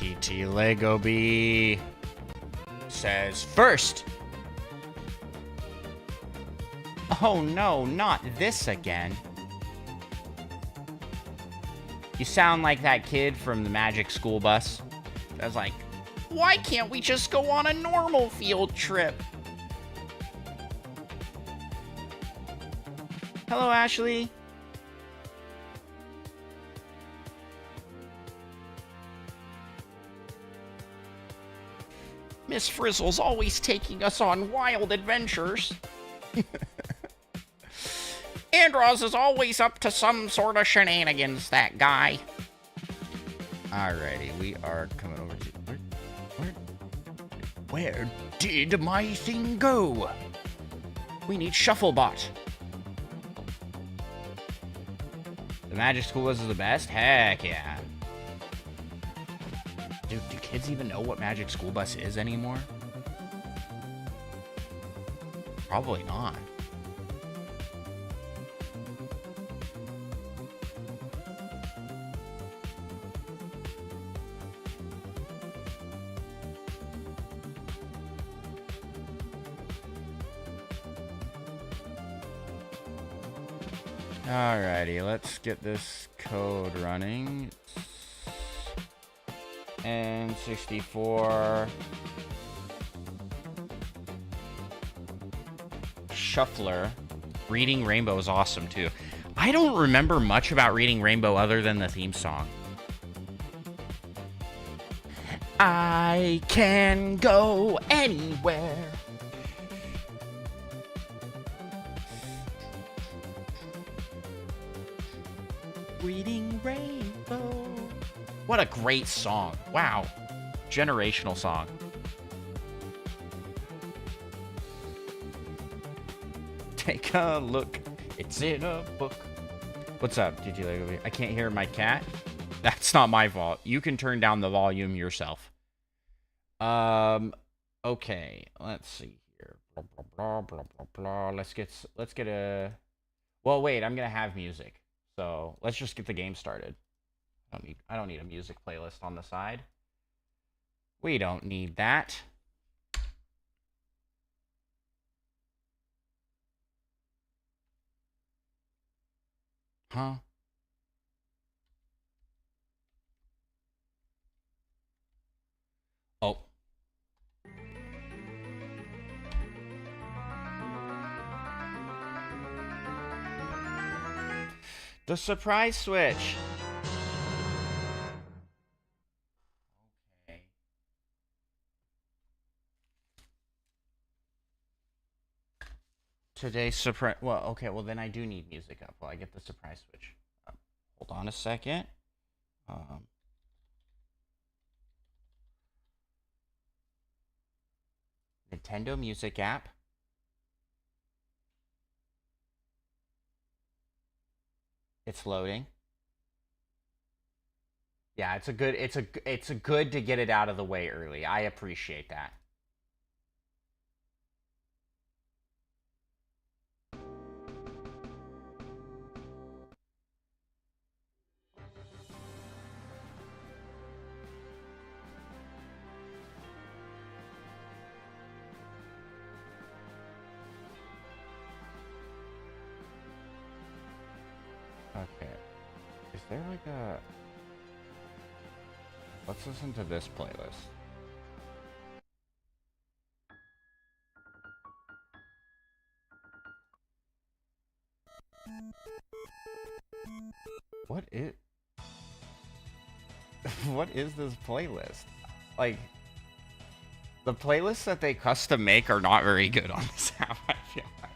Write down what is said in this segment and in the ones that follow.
TT Lego Bee says first. Oh no, not this again. You sound like that kid from the Magic School Bus. I was like, why can't we just go on a normal field trip? Hello, Ashley. Miss Frizzle's always taking us on wild adventures. Andros is always up to some sort of shenanigans, that guy. Alrighty, we are coming over to... Where did my thing go? We need ShuffleBot. The Magic School Bus is the best? Heck yeah. Dude, do kids even know what Magic School Bus is anymore? Probably not. Alrighty, let's get this code running. N64 Shuffler. Reading Rainbow is awesome too. I don't remember much about Reading Rainbow other than the theme song. I can go anywhere. Reading Rainbow. What a great song. Wow. Generational song. Take a look. It's in a book. What's up, DJ Lego? I can't hear my cat. That's not my fault. You can turn down the volume yourself. Okay. Let's see here. Blah, blah, blah, blah, blah, blah. Let's get a... Well, wait. I'm going to have music. So let's just get the game started. I don't need a music playlist on the side. We don't need that. Huh? Oh. The surprise switch. Okay. Today's surprise. Well, okay. Well, then I do need music up while I get the surprise switch up. Hold on a second. Nintendo Music app. It's loading. Yeah, it's a good to get it out of the way early. I appreciate that. Okay. Is there like a... Let's listen to this playlist. What is... What is this playlist? Like, the playlists that they custom make are not very good on this app, I feel like.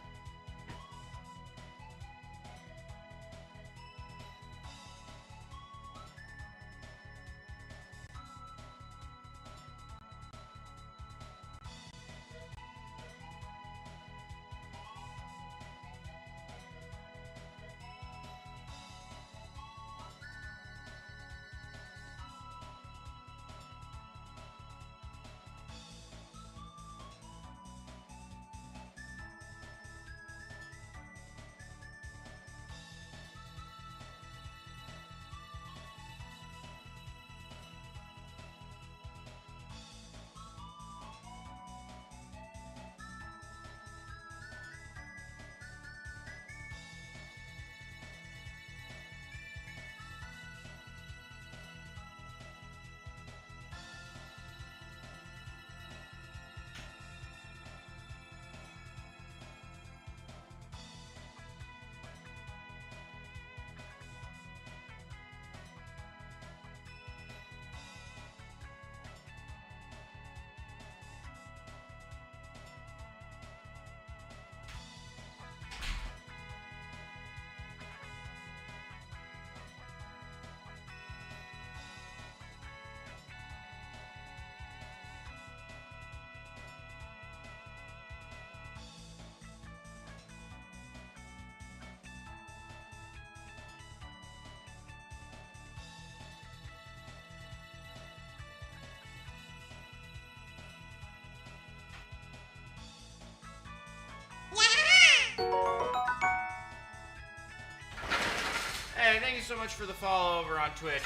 so much for the follow over on Twitch.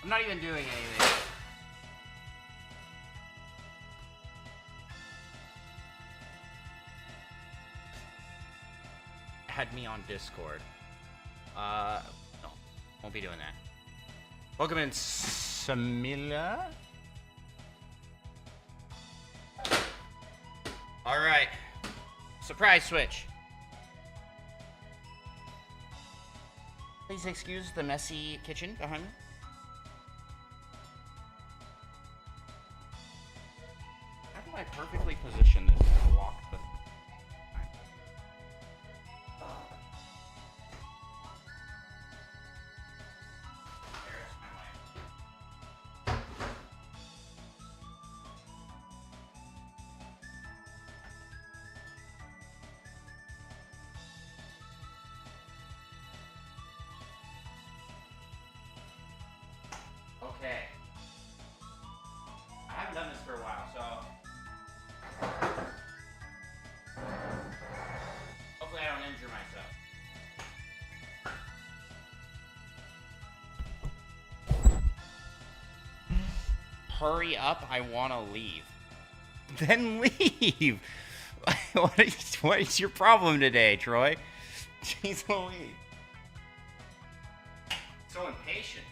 I'm not even doing anything. Had me on Discord. No, won't be doing that. Welcome in, Samila. All right, surprise switch. Please excuse the messy kitchen behind me. How do I perfectly position this to block the... There's my light. Okay. I haven't done this for a while, so hopefully I don't injure myself. Hurry up, I want to leave. Then leave. What is your problem today, Troy? Jeez Louise. So impatient.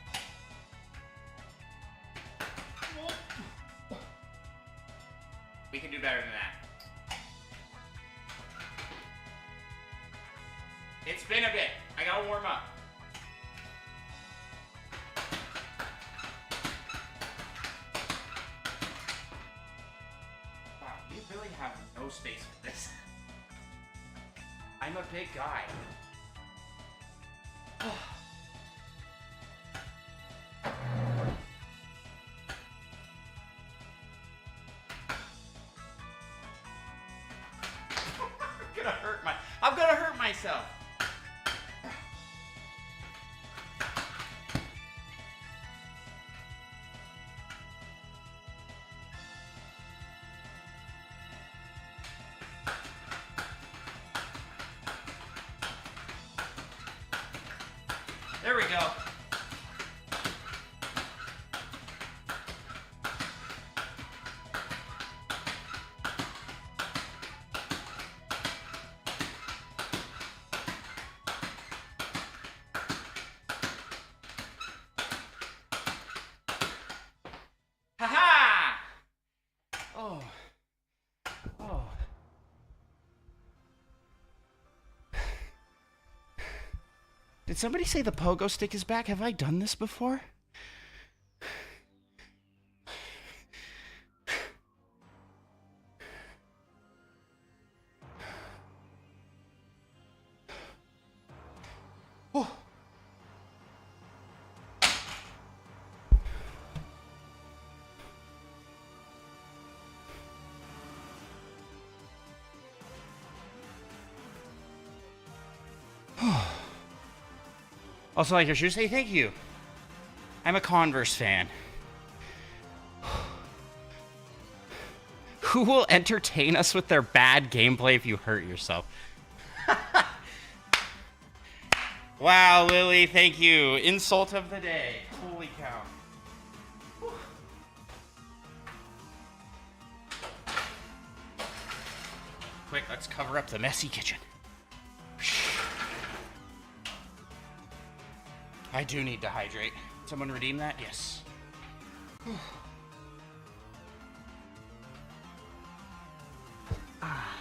We can do better than that. It's been a bit. I gotta warm up. Wow, we really have no space for this. I'm a big guy. I'm gonna hurt myself. There we go. Ha-ha! Oh. Oh. Did somebody say the pogo stick is back? Have I done this before? Oh. Also, like your shoes, say thank you. I'm a Converse fan. Who will entertain us with their bad gameplay if you hurt yourself? Wow, Lily, thank you. Insult of the day. Holy cow. Whew. Quick, let's cover up the messy kitchen. I do need to hydrate. Someone redeem that? Yes. Ah.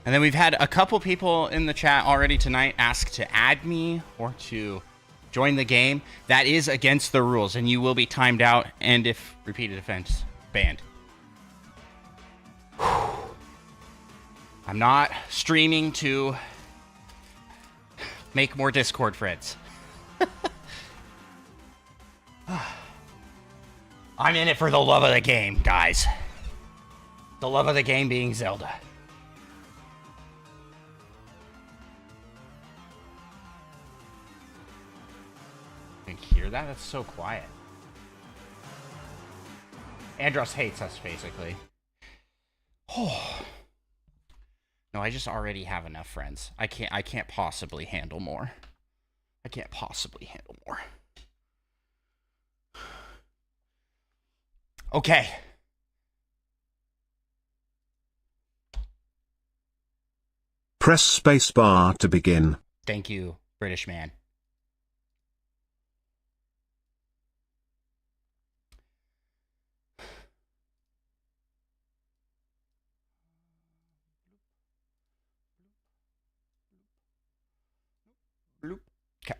And then we've had a couple people in the chat already tonight ask to add me or to join the game. That is against the rules, and you will be timed out, and if repeated offense, banned. I'm not streaming to make more Discord friends. I'm in it for the love of the game, guys. The love of the game being Zelda. that? That's so quiet. Andros hates us, basically. Oh. No, I just already have enough friends. I can't possibly handle more. I can't possibly handle more. Okay. Press spacebar to begin. Thank you, British man. Bloop. Okay.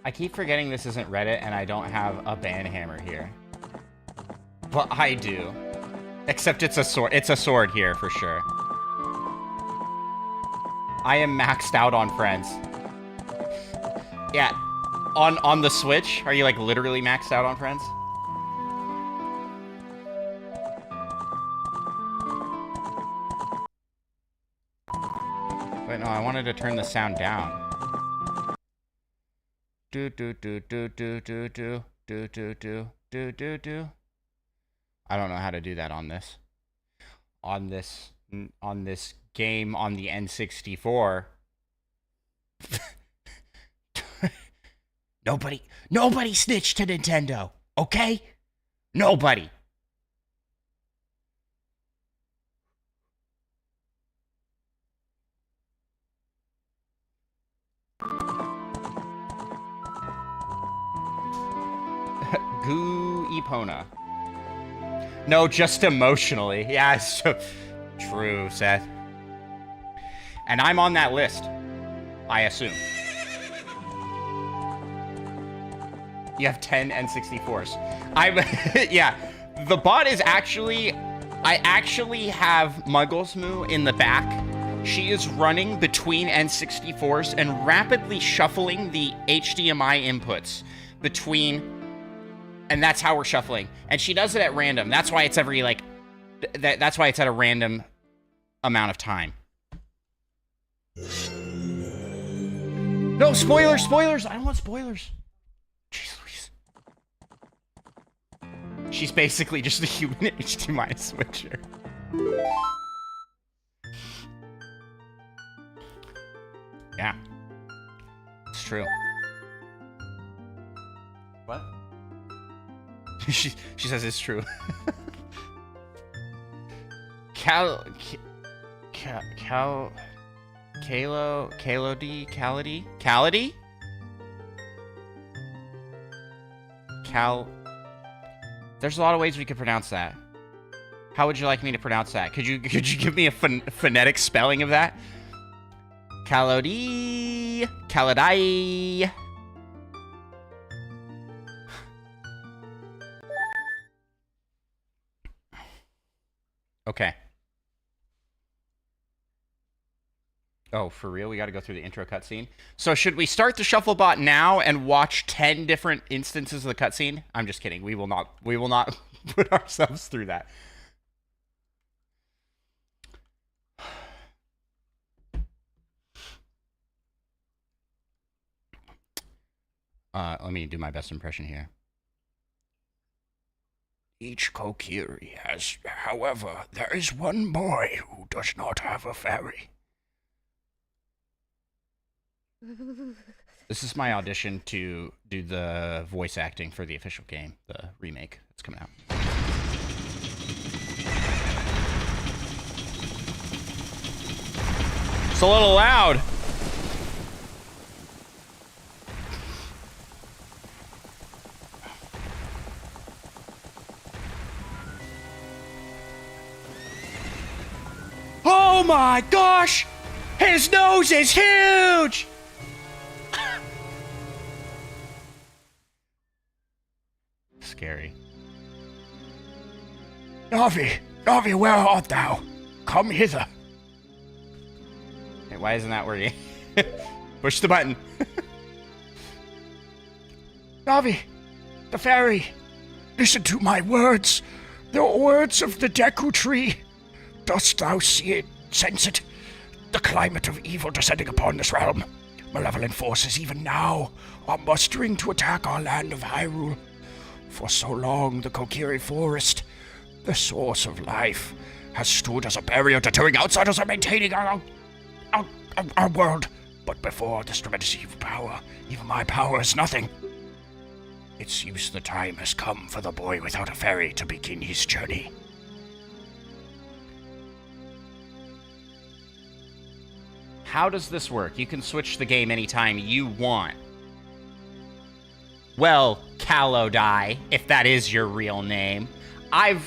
I keep forgetting this isn't Reddit and I don't have a banhammer here. But I do. Except it's a sword. It's a sword here for sure. I am maxed out on friends. Yeah. On the Switch, are you like literally maxed out on friends? Wait, no, I wanted to turn the sound down. Do do do do do do do do do do do do do. I don't know how to do that on this. On this game on the N64. Nobody snitched to Nintendo, okay? Nobody. Goo Epona. No, just emotionally. Yeah, it's so true, Seth. And I'm on that list, I assume. You have 10 N64s. Yeah, the bot is actually... I actually have Mugglesmoo in the back. She is running between N64s and rapidly shuffling the HDMI inputs between... And that's how we're shuffling. And she does it at random. That's why it's every, like... That's why it's at a random amount of time. No, spoilers! I don't want spoilers. Jeez Louise. She's basically just a human HDMI switcher. Yeah. It's true. What? she says it's true. Kalody? There's a lot of ways we could pronounce that. How would you like me to pronounce that? Could you give me a phonetic spelling of that? Kalody. Okay. Oh, for real? We got to go through the intro cutscene? So should we start the ShuffleBot now and watch 10 different instances of the cutscene? I'm just kidding. We will not put ourselves through that. Let me do my best impression here. Each Kokiri has, however, there is one boy who does not have a fairy. This is my audition to do the voice acting for the official game, the remake that's coming out. It's a little loud. Oh my gosh! His nose is huge! Scary. Navi, where art thou? Come hither. Hey, why isn't that working? Push the button. Navi, the fairy, listen to my words. The words of the Deku Tree. Dost thou see it, sense it? The climate of evil descending upon this realm. Malevolent forces even now are mustering to attack our land of Hyrule. For so long, the Kokiri Forest, the source of life, has stood as a barrier deterring outsiders and maintaining our world. But before this tremendous evil power, even my power is nothing. It seems the time has come for the boy without a fairy to begin his journey. How does this work? You can switch the game anytime you want. Well, Calodai, if that is your real name. I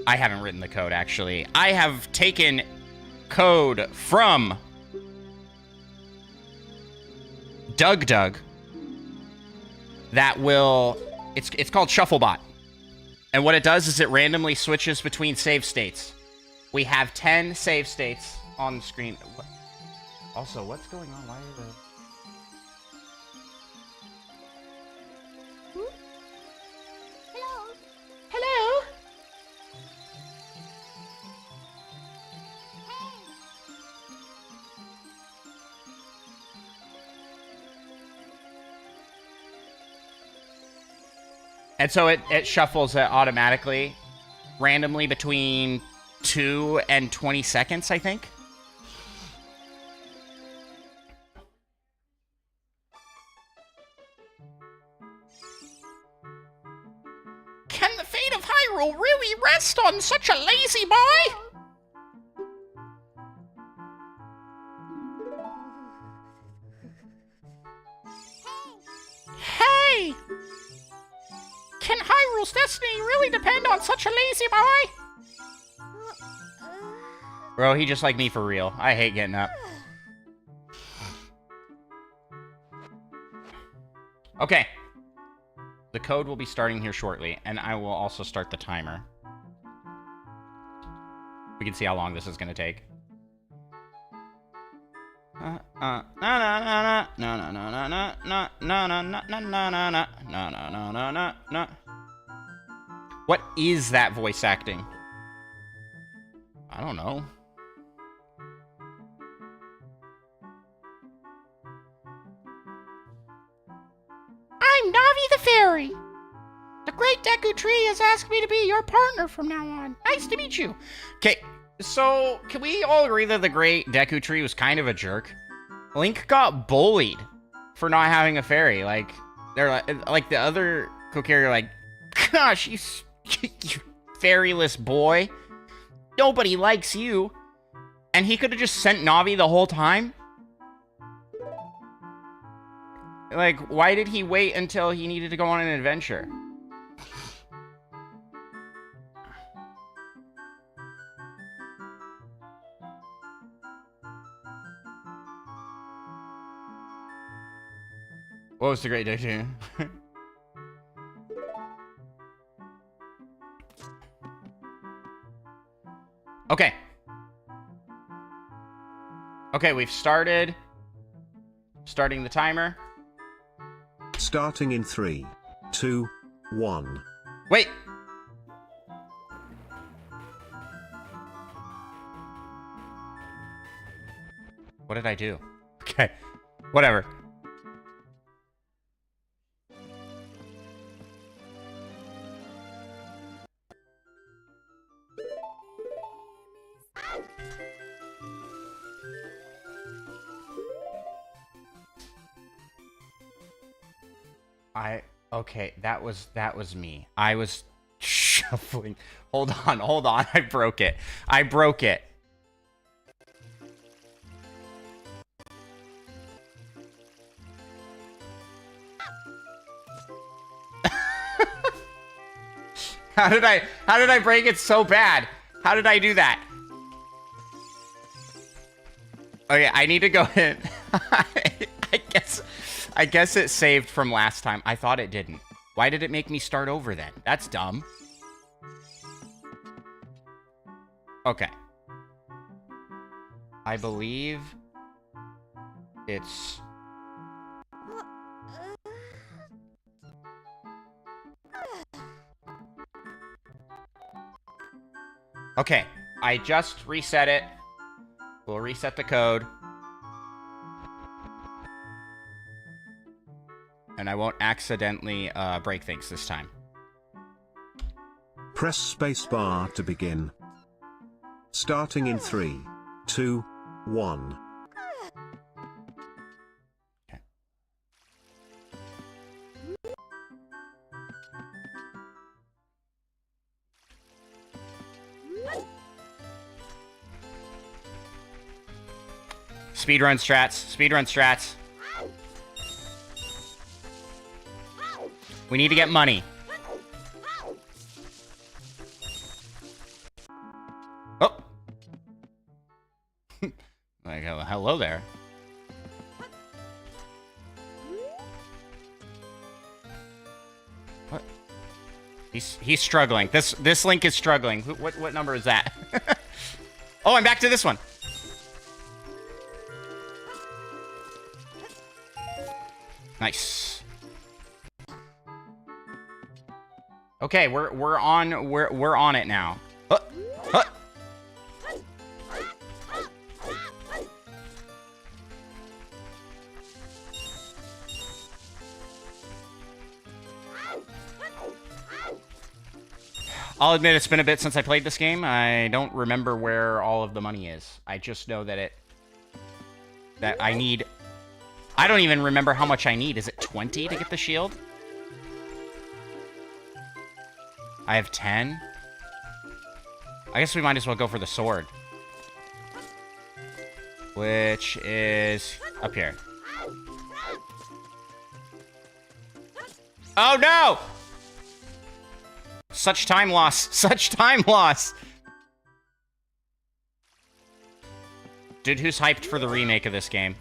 haven't written the code, actually. I have taken code from Doug that will... It's called ShuffleBot. And what it does is it randomly switches between save states. We have 10 save states on the screen. Also, what's going on? Why are the... Hello. Hello? And so it shuffles automatically, randomly between 2 and 20 seconds, I think. Can the fate of Hyrule really rest on such a lazy boy? Hey! Can Hyrule's destiny really depend on such a lazy boy? Bro, he just like me for real. I hate getting up. Okay. The code will be starting here shortly, and I will also start the timer. We can see how long this is going to take. What is that voice acting? I don't know. I'm Navi the Fairy. The Great Deku Tree has asked me to be your partner from now on. Nice to meet you. Okay, so can we all agree that the Great Deku Tree was kind of a jerk? Link got bullied for not having a fairy. Like, they're like the other Kokiri are like, gosh, you fairyless boy. Nobody likes you. And he could have just sent Navi the whole time? Like, why did he wait until he needed to go on an adventure? What was the Great Deku? Okay. Okay, we've started. Starting the timer. Starting in 3, 2, 1. Wait. What did I do? Okay. Whatever. Okay, that was me. I was shuffling. Hold on. I broke it. How did I break it so bad? How did I do that? Okay, I need to go in. I guess it saved from last time. I thought it didn't. Why did it make me start over then? That's dumb. Okay. I believe it's... Okay, I just reset it. We'll reset the code. And I won't accidentally break things this time. Press spacebar to begin. Starting in 3, 2, 1. Okay. Speedrun strats. Speedrun strats. We need to get money. Oh. Like, hello there. What? He's struggling. This link is struggling. What number is that? Oh, I'm back to this one. Nice. Okay, we're on it now. I'll admit it's been a bit since I played this game. I don't remember where all of the money is. I just know that I need. I don't even remember how much I need. Is it 20 to get the shield? I have 10. I guess we might as well go for the sword. Which is up here. Oh no! Such time loss. Such time loss. Dude, who's hyped for the remake of this game?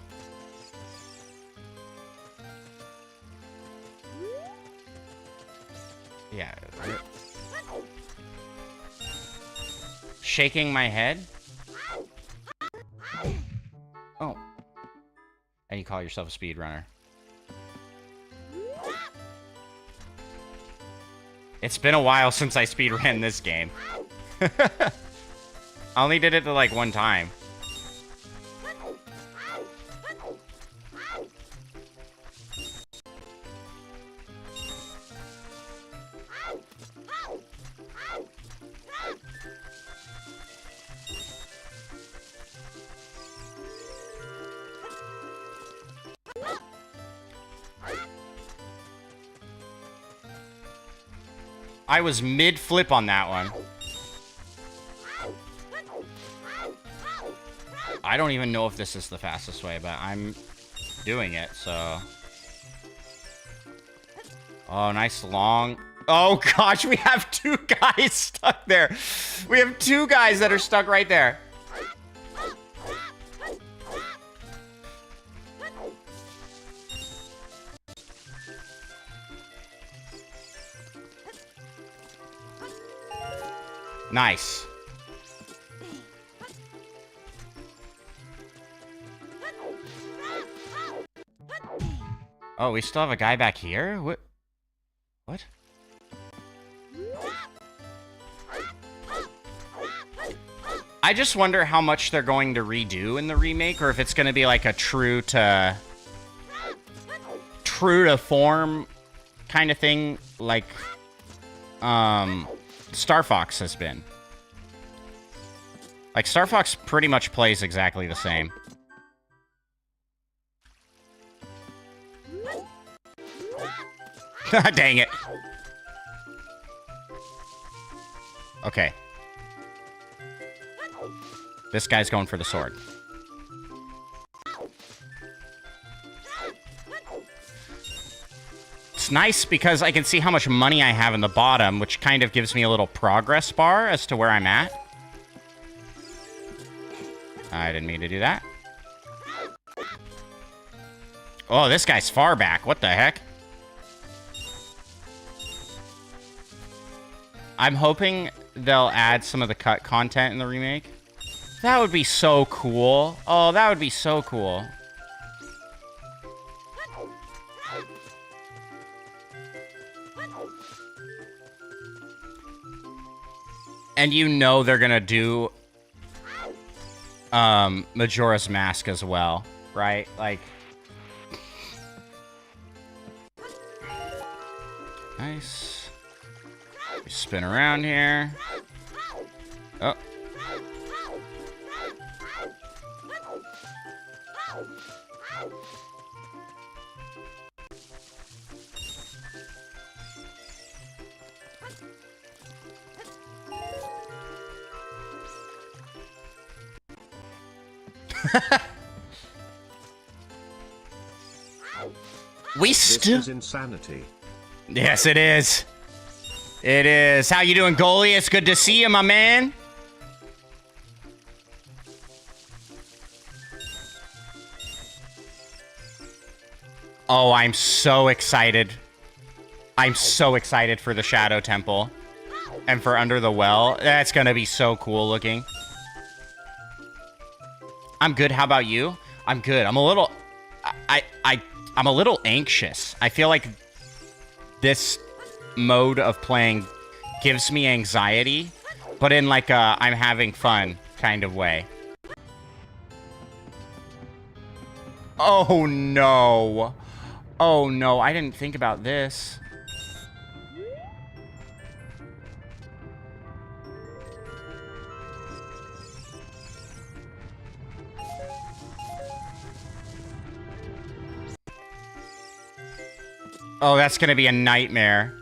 Yeah. Shaking my head? Oh. And you call yourself a speedrunner. It's been a while since I speedran this game. I only did it like one time. I was mid-flip on that one. I don't even know if this is the fastest way, but I'm doing it, so... Oh, nice long... Oh, gosh, we have two guys stuck there. We have two guys that are stuck right there. Nice. Oh, we still have a guy back here? What? What? I just wonder how much they're going to redo in the remake, or if it's going to be like a true to form kind of thing, like Star Fox has been. Like, Star Fox pretty much plays exactly the same. Dang it. Okay. This guy's going for the sword. It's nice because I can see how much money I have in the bottom, which kind of gives me a little progress bar as to where I'm at. I didn't mean to do that. Oh, this guy's far back. What the heck? I'm hoping they'll add some of the cut content in the remake. That would be so cool. Oh, that would be so cool. And you know they're gonna do Majora's Mask as well, right? Like, nice. We spin around here. Oh. This is insanity. Yes, it is. It is. How you doing, goalie? It's good to see you, my man. Oh, I'm so excited. I'm so excited for the Shadow Temple. And for Under the Well. That's gonna be so cool looking. I'm good. How about you? I'm good. I'm a little... I'm a little anxious. I feel like this mode of playing gives me anxiety, but in like a I'm having fun kind of way. Oh no. Oh no, I didn't think about this. Oh, that's gonna be a nightmare.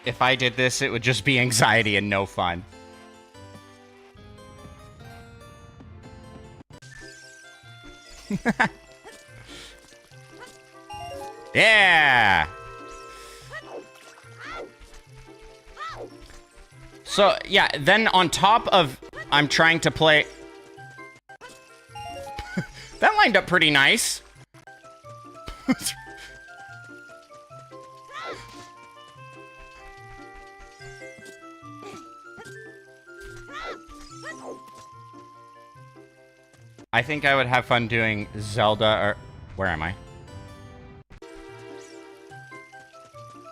If I did this, it would just be anxiety and no fun. Yeah! So, yeah, then on top of I'm trying to play... That lined up pretty nice. I think I would have fun doing Zelda or... Where am I?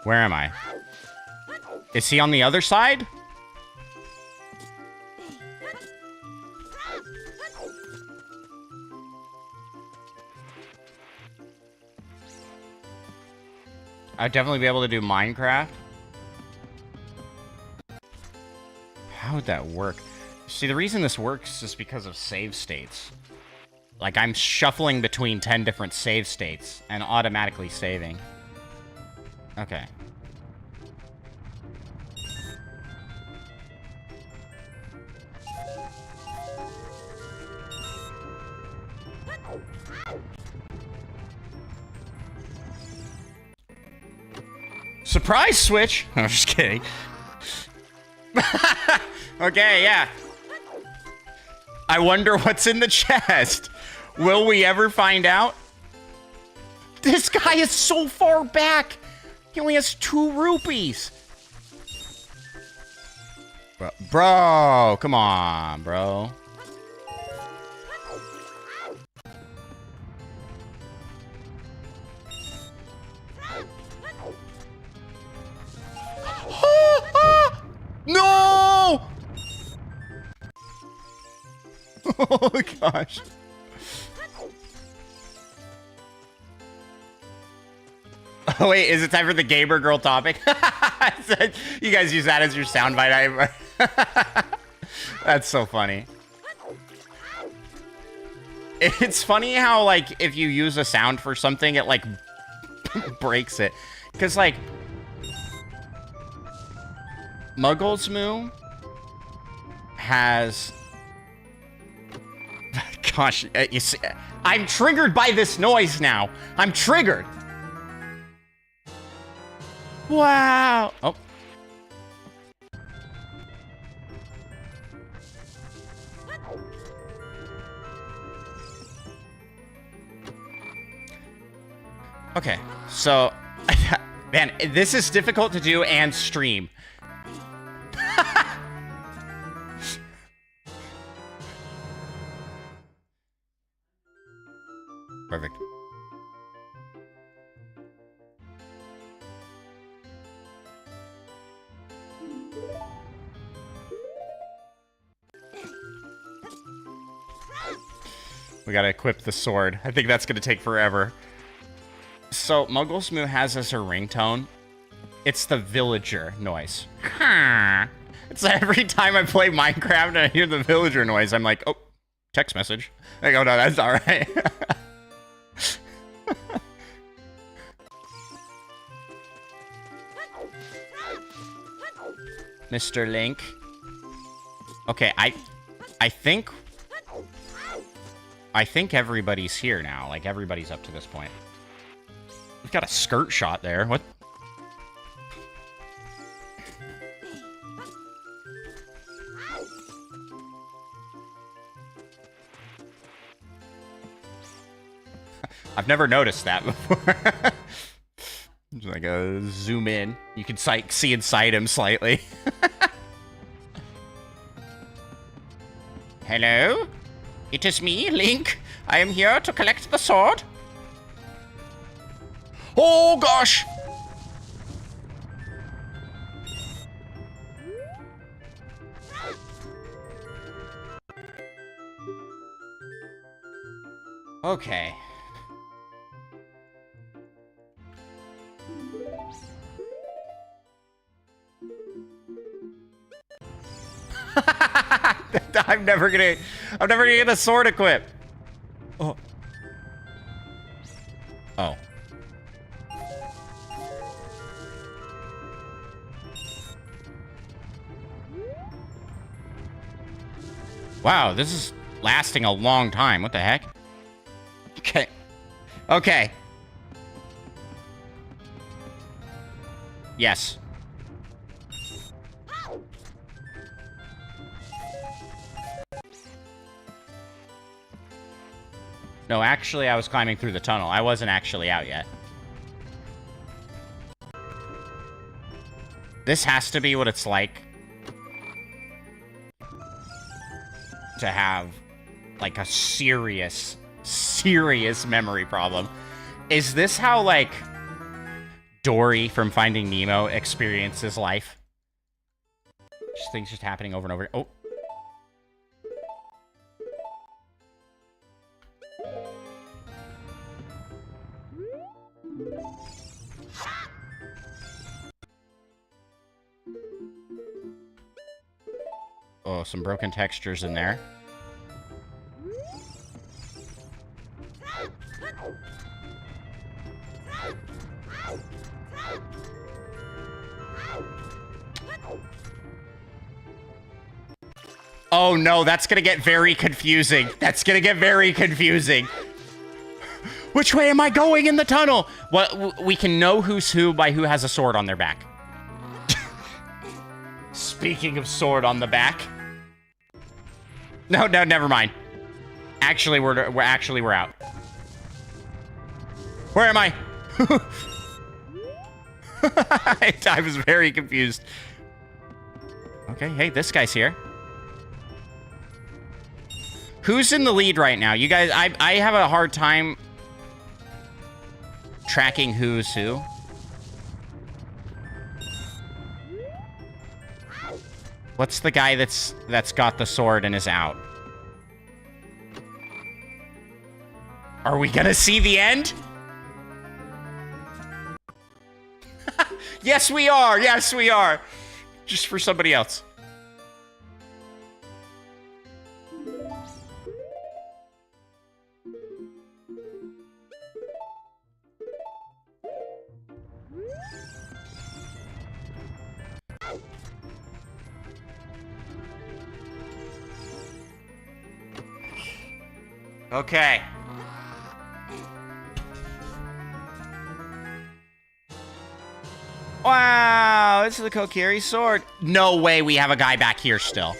Where am I? Is he on the other side? I'd definitely be able to do Minecraft. How would that work? See, the reason this works is because of save states. Like, I'm shuffling between 10 different save states and automatically saving. Okay. Surprise switch! I'm just kidding. Okay, yeah. I wonder what's in the chest. Will we ever find out? This guy is so far back. He only has 2 rupees. Bro, come on, bro. No! Oh gosh. Oh wait, is it time for the gamer girl topic? You guys use that as your soundbite. That's so funny. It's funny how, like, if you use a sound for something, it, like, breaks it. Because, like, Muggles Moo has... Gosh, you see, I'm triggered by this noise now. I'm triggered. Wow. Oh. Okay, so, man, this is difficult to do and stream. Perfect. We gotta equip the sword. I think that's gonna take forever. So, Muggles Moo has as her ringtone, it's the villager noise. It's every time I play Minecraft and I hear the villager noise, I'm like, oh, text message. I go, no, that's alright. Mr. Link. Okay, I think everybody's here now. Like, everybody's up to this point. We've got a skirt shot there. What? I've never noticed that before. Just like a zoom in. You can see inside him slightly. Hello? It is me, Link. I am here to collect the sword. Oh, gosh! Okay. I'm never gonna get a sword equipped. Oh. Oh. Wow, this is lasting a long time. What the heck? Okay. Okay. Yes. No, actually, I was climbing through the tunnel. I wasn't actually out yet. This has to be what it's like to have, like, a serious memory problem. Is this how, like, Dory from Finding Nemo experiences life? Just things just happening over and over. Oh. Oh, some broken textures in there. Oh no, that's gonna get very confusing. That's gonna get very confusing. Which way am I going in the tunnel? Well, we can know who's who by who has a sword on their back. Speaking of sword on the back. No, never mind. Actually, we're out. Where am I? I was very confused. Okay, hey, this guy's here. Who's in the lead right now? You guys, I have a hard time tracking who's who. What's the guy that's got the sword and is out? Are we gonna see the end? Yes, we are. Yes, we are. Just for somebody else. Okay. Wow, this is the Kokiri sword. No way we have a guy back here still.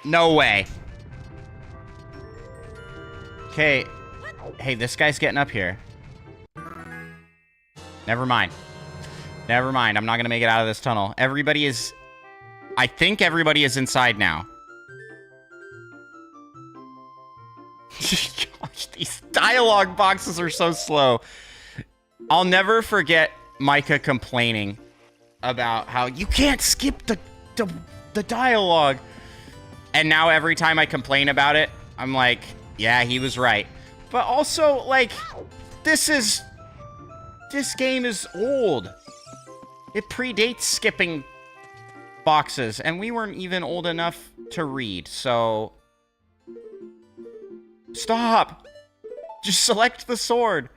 No way. Okay. Hey, this guy's getting up here. Never mind. Never mind. I'm not going to make it out of this tunnel. Everybody is... I think everybody is inside now. Gosh, these dialogue boxes are so slow. I'll never forget Micah complaining about how you can't skip the dialogue. And now every time I complain about it, I'm like, yeah, he was right. But also, like, this game is old. It predates skipping boxes, and we weren't even old enough to read, so... Stop! Just select the sword.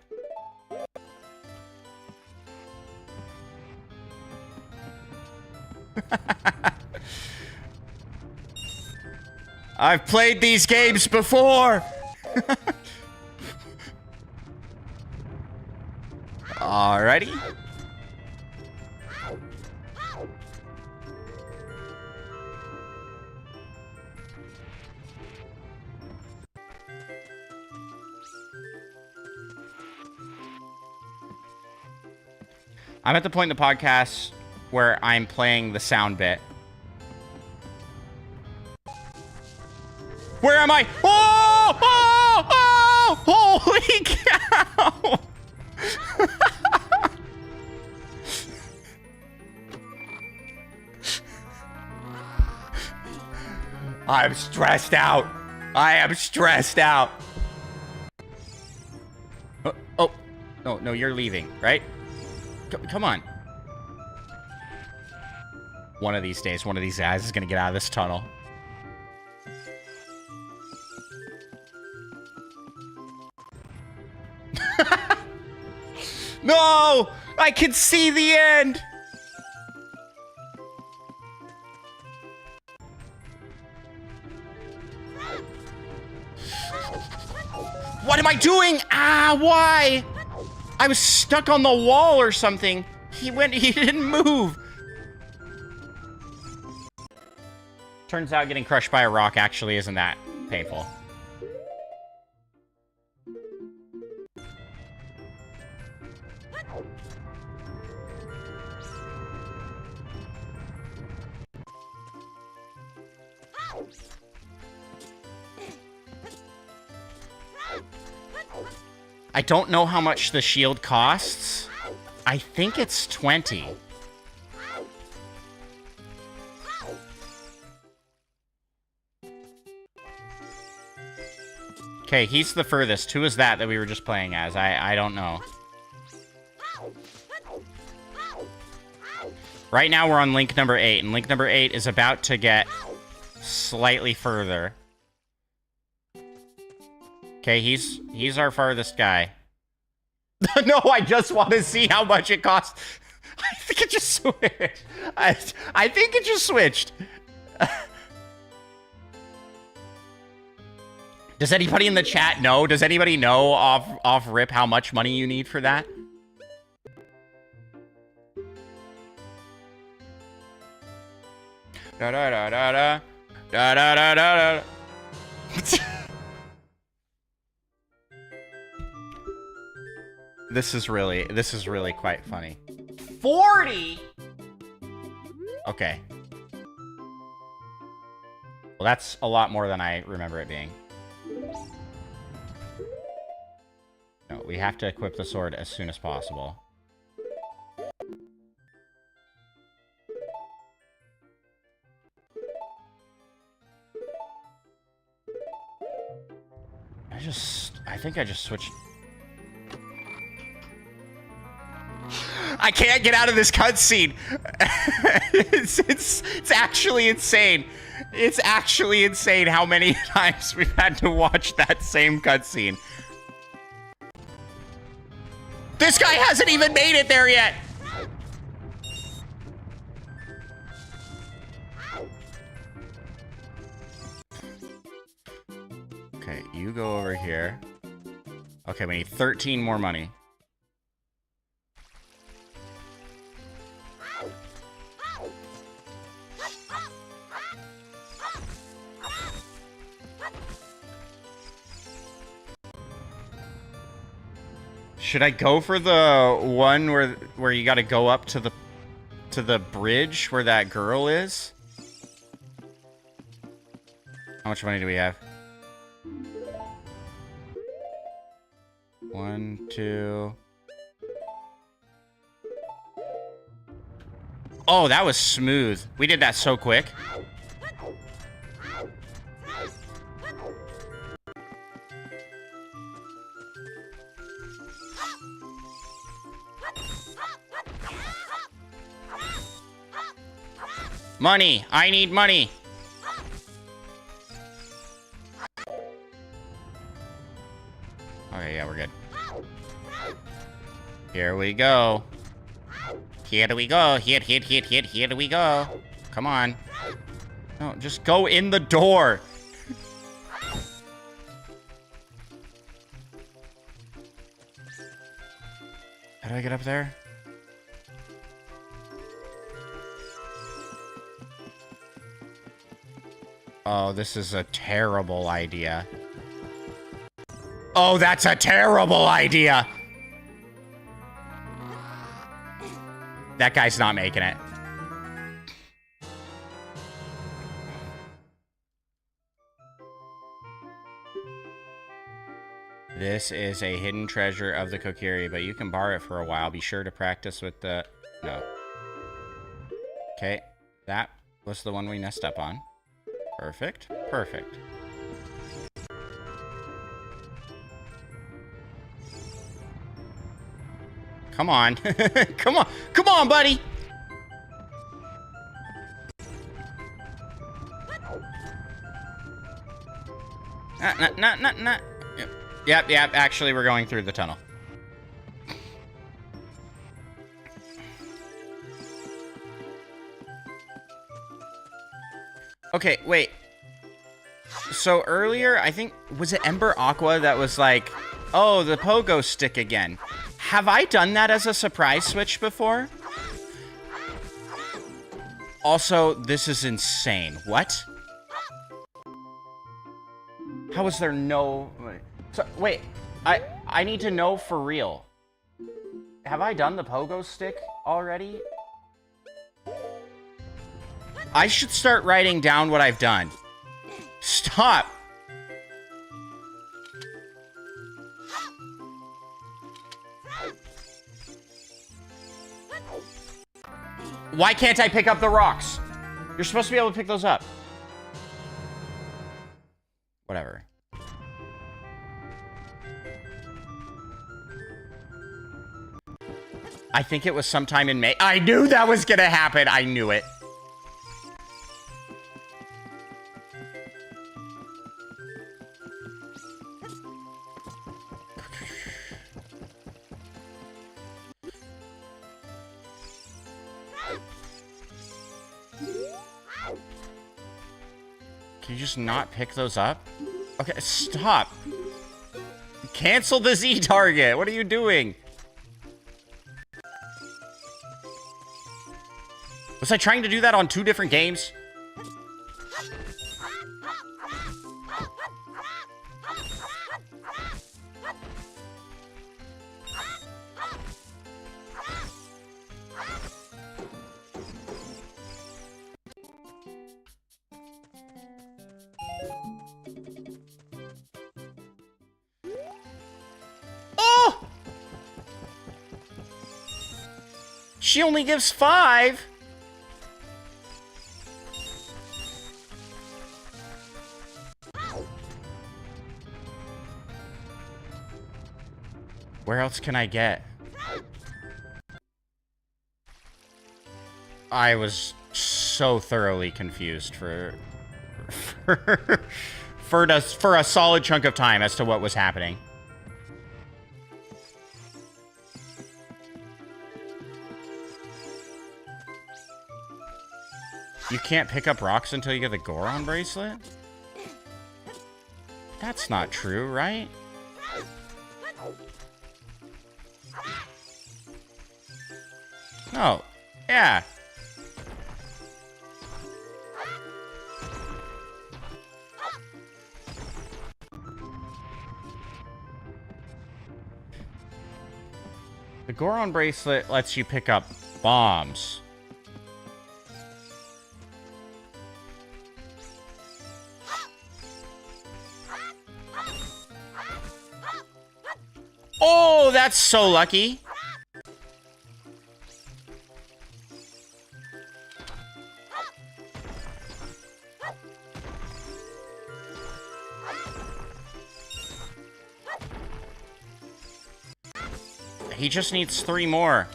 I've played these games before! Alrighty. I'm at the point in the podcast where I'm playing the sound bit. Where am I? Oh! Oh! Oh! Holy cow! I'm stressed out. I am stressed out. Oh. No, you're leaving, right? Come on. One of these days, one of these guys is gonna get out of this tunnel. No! I can see the end! What am I doing? Ah, why? I was stuck on the wall or something. He didn't move. Turns out getting crushed by a rock actually isn't that painful. I don't know how much the shield costs. I think it's 20. Okay, he's the furthest. Who is that we were just playing as? I don't know. Right now we're on link number 8, and link number 8 is about to get slightly further. Okay, he's our farthest guy. No, I just want to see how much it costs. I think it just switched. I think it just switched. Does anybody in the chat know? Does anybody know off rip how much money you need for that? Da da da da da da da da da. This is really quite funny. 40? Okay. Well, that's a lot more than I remember it being. No, we have to equip the sword as soon as possible. I think I just switched. I can't get out of this cutscene. It's actually insane. It's actually insane how many times we've had to watch that same cutscene. This guy hasn't even made it there yet. Okay, you go over here. Okay, we need 13 more money. Should I go for the one where you got to go up to the bridge where that girl is? How much money do we have? 1, 2. Oh, that was smooth. We did that so quick. Money! I need money! Okay, yeah, we're good. Here we go. Here we go. Here we go. Come on. No, just go in the door. How do I get up there? Oh, this is a terrible idea. Oh, that's a terrible idea! That guy's not making it. This is a hidden treasure of the Kokiri, but you can borrow it for a while. Be sure to practice with the... No. Okay, that was the one we messed up on. Perfect. Perfect. Come on. Come on. Come on, buddy. Nah. Yep. Actually, we're going through the tunnel. Okay, wait. So earlier, I think, was it Ember Aqua that was like, oh, the pogo stick again. Have I done that as a surprise switch before? Also, this is insane. What? How is there no... So, wait, I need to know for real. Have I done the pogo stick already? I should start writing down what I've done. Stop! Why can't I pick up the rocks? You're supposed to be able to pick those up. Whatever. I think it was sometime in May. I knew that was gonna happen. I knew it. Can you just not pick those up? Okay, stop. Cancel the Z target. What are you doing? Was I trying to do that on 2 different games? Oh! She only gives 5? Where else can I get? I was so thoroughly confused for a solid chunk of time as to what was happening. You can't pick up rocks until you get the Goron bracelet? That's not true, right? Oh, yeah. The Goron bracelet lets you pick up bombs. Oh, that's so lucky. He just needs 3 more.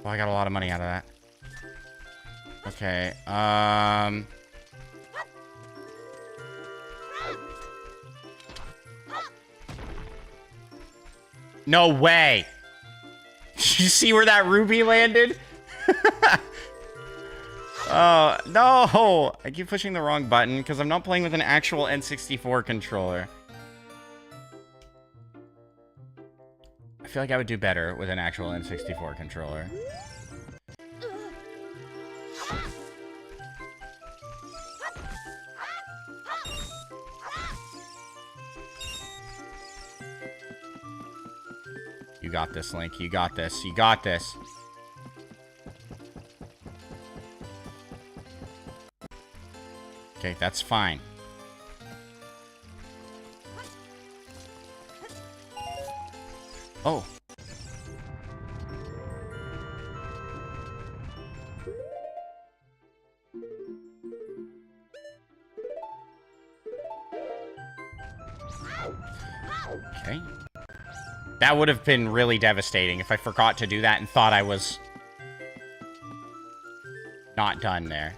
Well, I got a lot of money out of that. Okay, no way! Did you see where that ruby landed? Oh, no! I keep pushing the wrong button because I'm not playing with an actual N64 controller. I feel like I would do better with an actual N64 controller. You got this, Link. You got this. You got this. Okay, that's fine. Oh. Okay. That would have been really devastating if I forgot to do that and thought I was not done there.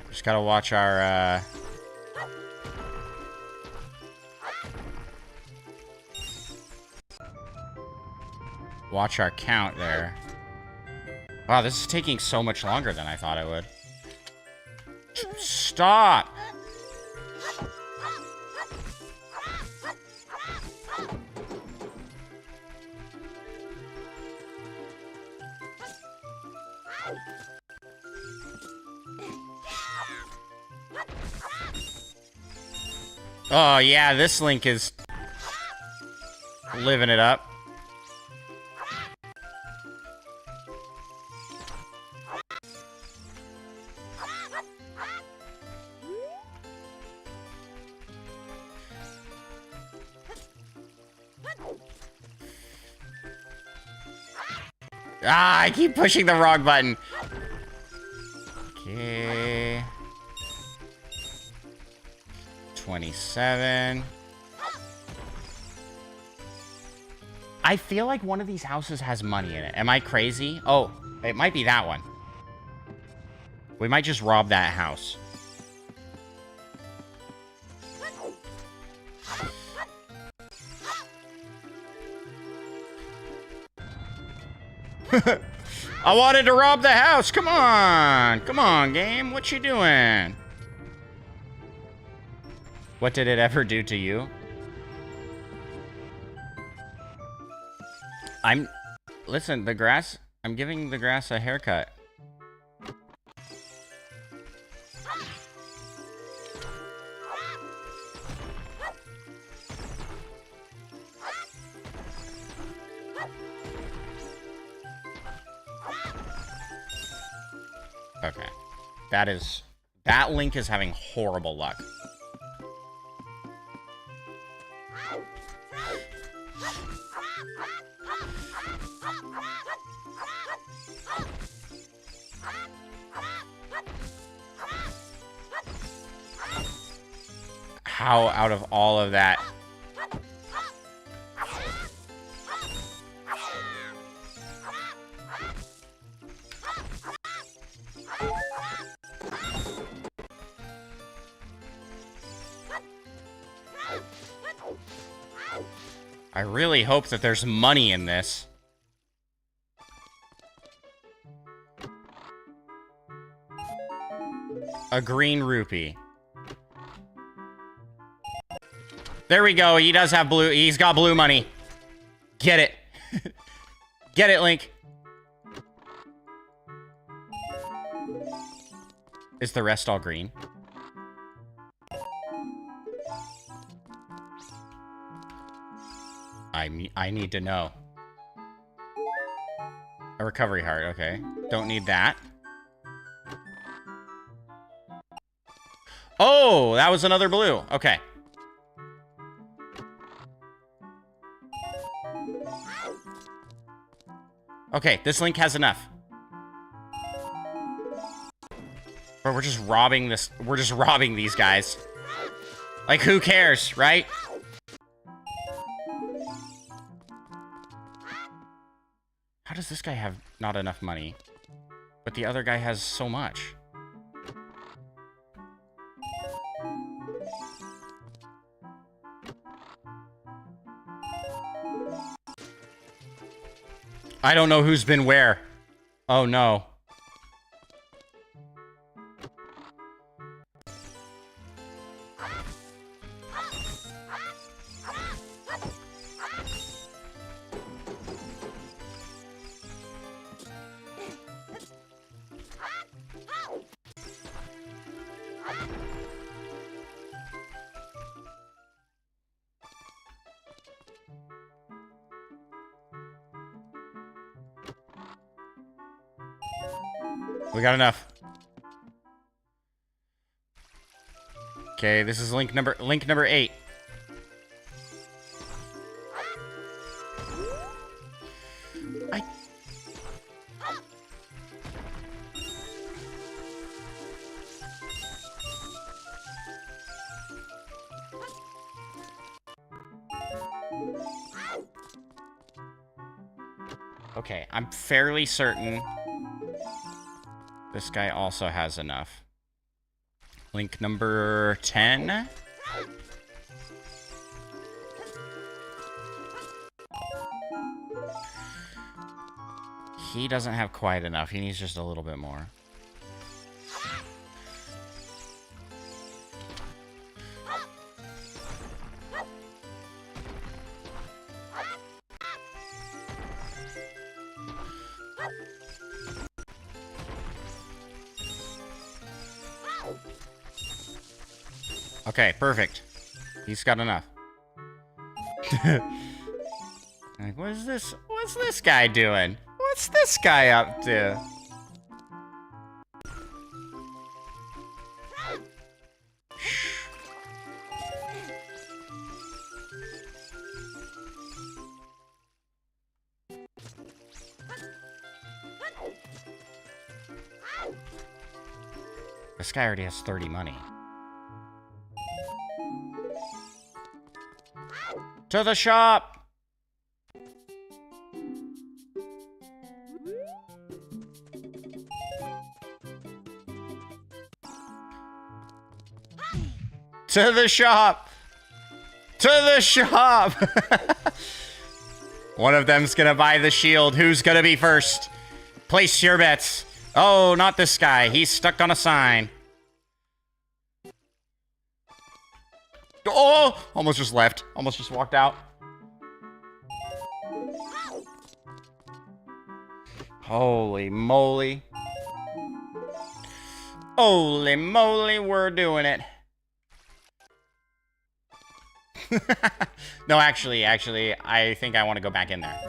Just gotta watch our, watch our count there. Wow, this is taking so much longer than I thought it would. Stop! Oh, yeah, this Link is living it up. Ah, I keep pushing the wrong button. Okay. 27. I feel like one of these houses has money in it. Am I crazy? Oh, it might be that one. We might just rob that house. I wanted to rob the house. Come on. Come on, game. What you doing? What did it ever do to you? Listen, the grass... I'm giving the grass a haircut. Okay. That Link is having horrible luck. How out of all of that... I really hope that there's money in this. A green rupee. There we go. He does have blue. He's got blue money. Get it. Get it, Link. Is the rest all green? I need to know. A recovery heart, okay. Don't need that. Oh, that was another blue. Okay. Okay, this Link has enough. Bro, we're just robbing this. We're just robbing these guys. Like, who cares, right? How does this guy have not enough money? But the other guy has so much. I don't know who's been where. Oh, no. We got enough. Okay, this is link number 8. Okay, I'm fairly certain this guy also has enough. Link number 10. He doesn't have quite enough. He needs just a little bit more. Okay, perfect. He's got enough. Like, what's this guy doing? What's this guy up to? This guy already has 30 money. To the shop! To the shop! To the shop! One of them's gonna buy the shield. Who's gonna be first? Place your bets. Oh, not this guy. He's stuck on a sign. Oh! Almost just left. Almost just walked out. Holy moly. Holy moly, we're doing it. No, actually, I think I want to go back in there.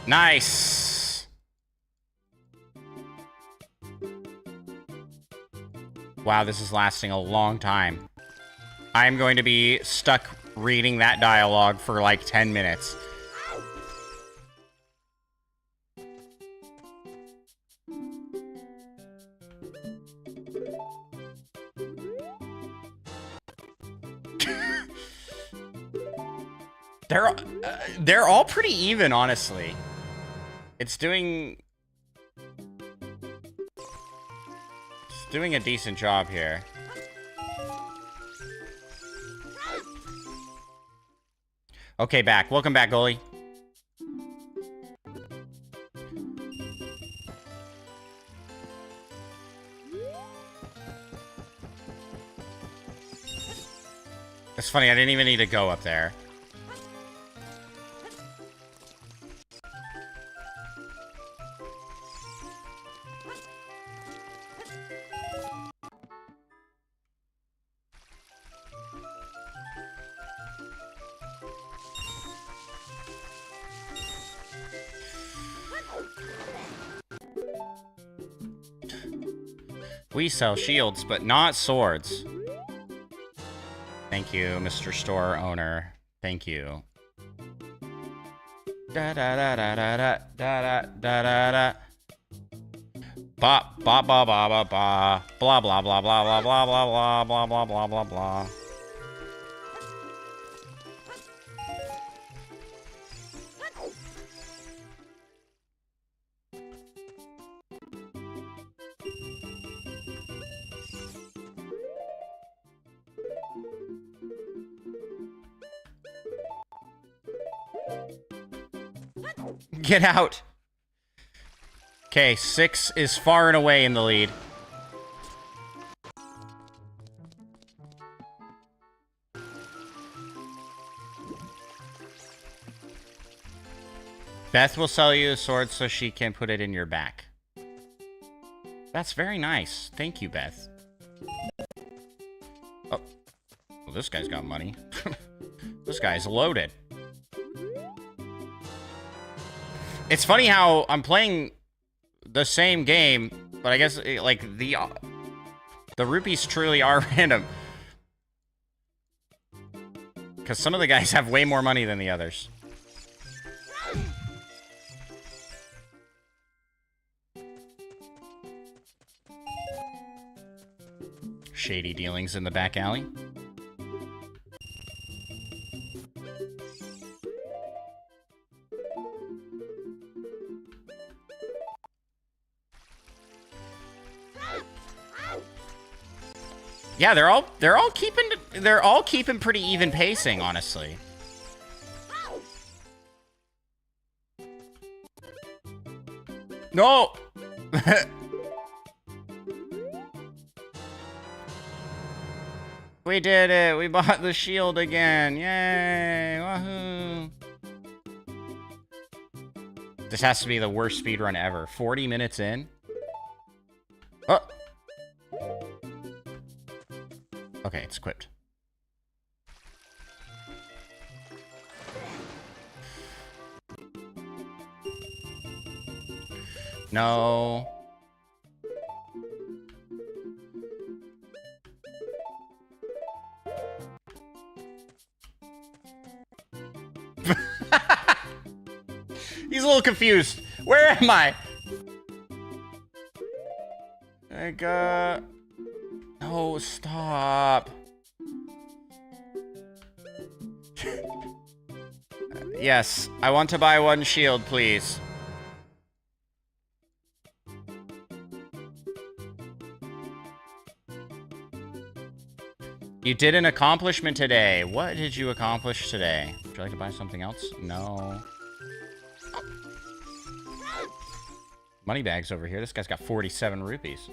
Nice. Wow, this is lasting a long time. I'm going to be stuck reading that dialogue for like 10 minutes. They're all pretty even, honestly. It's doing a decent job here. Okay, back. Welcome back, goalie. It's funny, I didn't even need to go up there. We sell shields, but not swords. Thank you, Mr. Store Owner. Thank you. Da da da da da da da da da da. Ba ba ba ba ba ba. Blah blah blah blah blah blah blah blah blah blah blah blah. Get out! Okay, 6 is far and away in the lead. Beth will sell you a sword so she can put it in your back. That's very nice. Thank you, Beth. Oh. Well, this guy's got money. This guy's loaded. It's funny how I'm playing the same game, but I guess, like, the rupees truly are random. Because some of the guys have way more money than the others. Shady dealings in the back alley. Yeah, they're all keeping pretty even pacing, honestly. No. We did it. We bought the shield again. Yay. Wahoo. This has to be the worst speedrun ever. 40 minutes in. Oh. Okay, it's equipped. No. He's a little confused. Where am I? No, stop. Yes, I want to buy one shield, please. You did an accomplishment today. What did you accomplish today? Would you like to buy something else? No. Moneybags over here. This guy's got 47 rupees.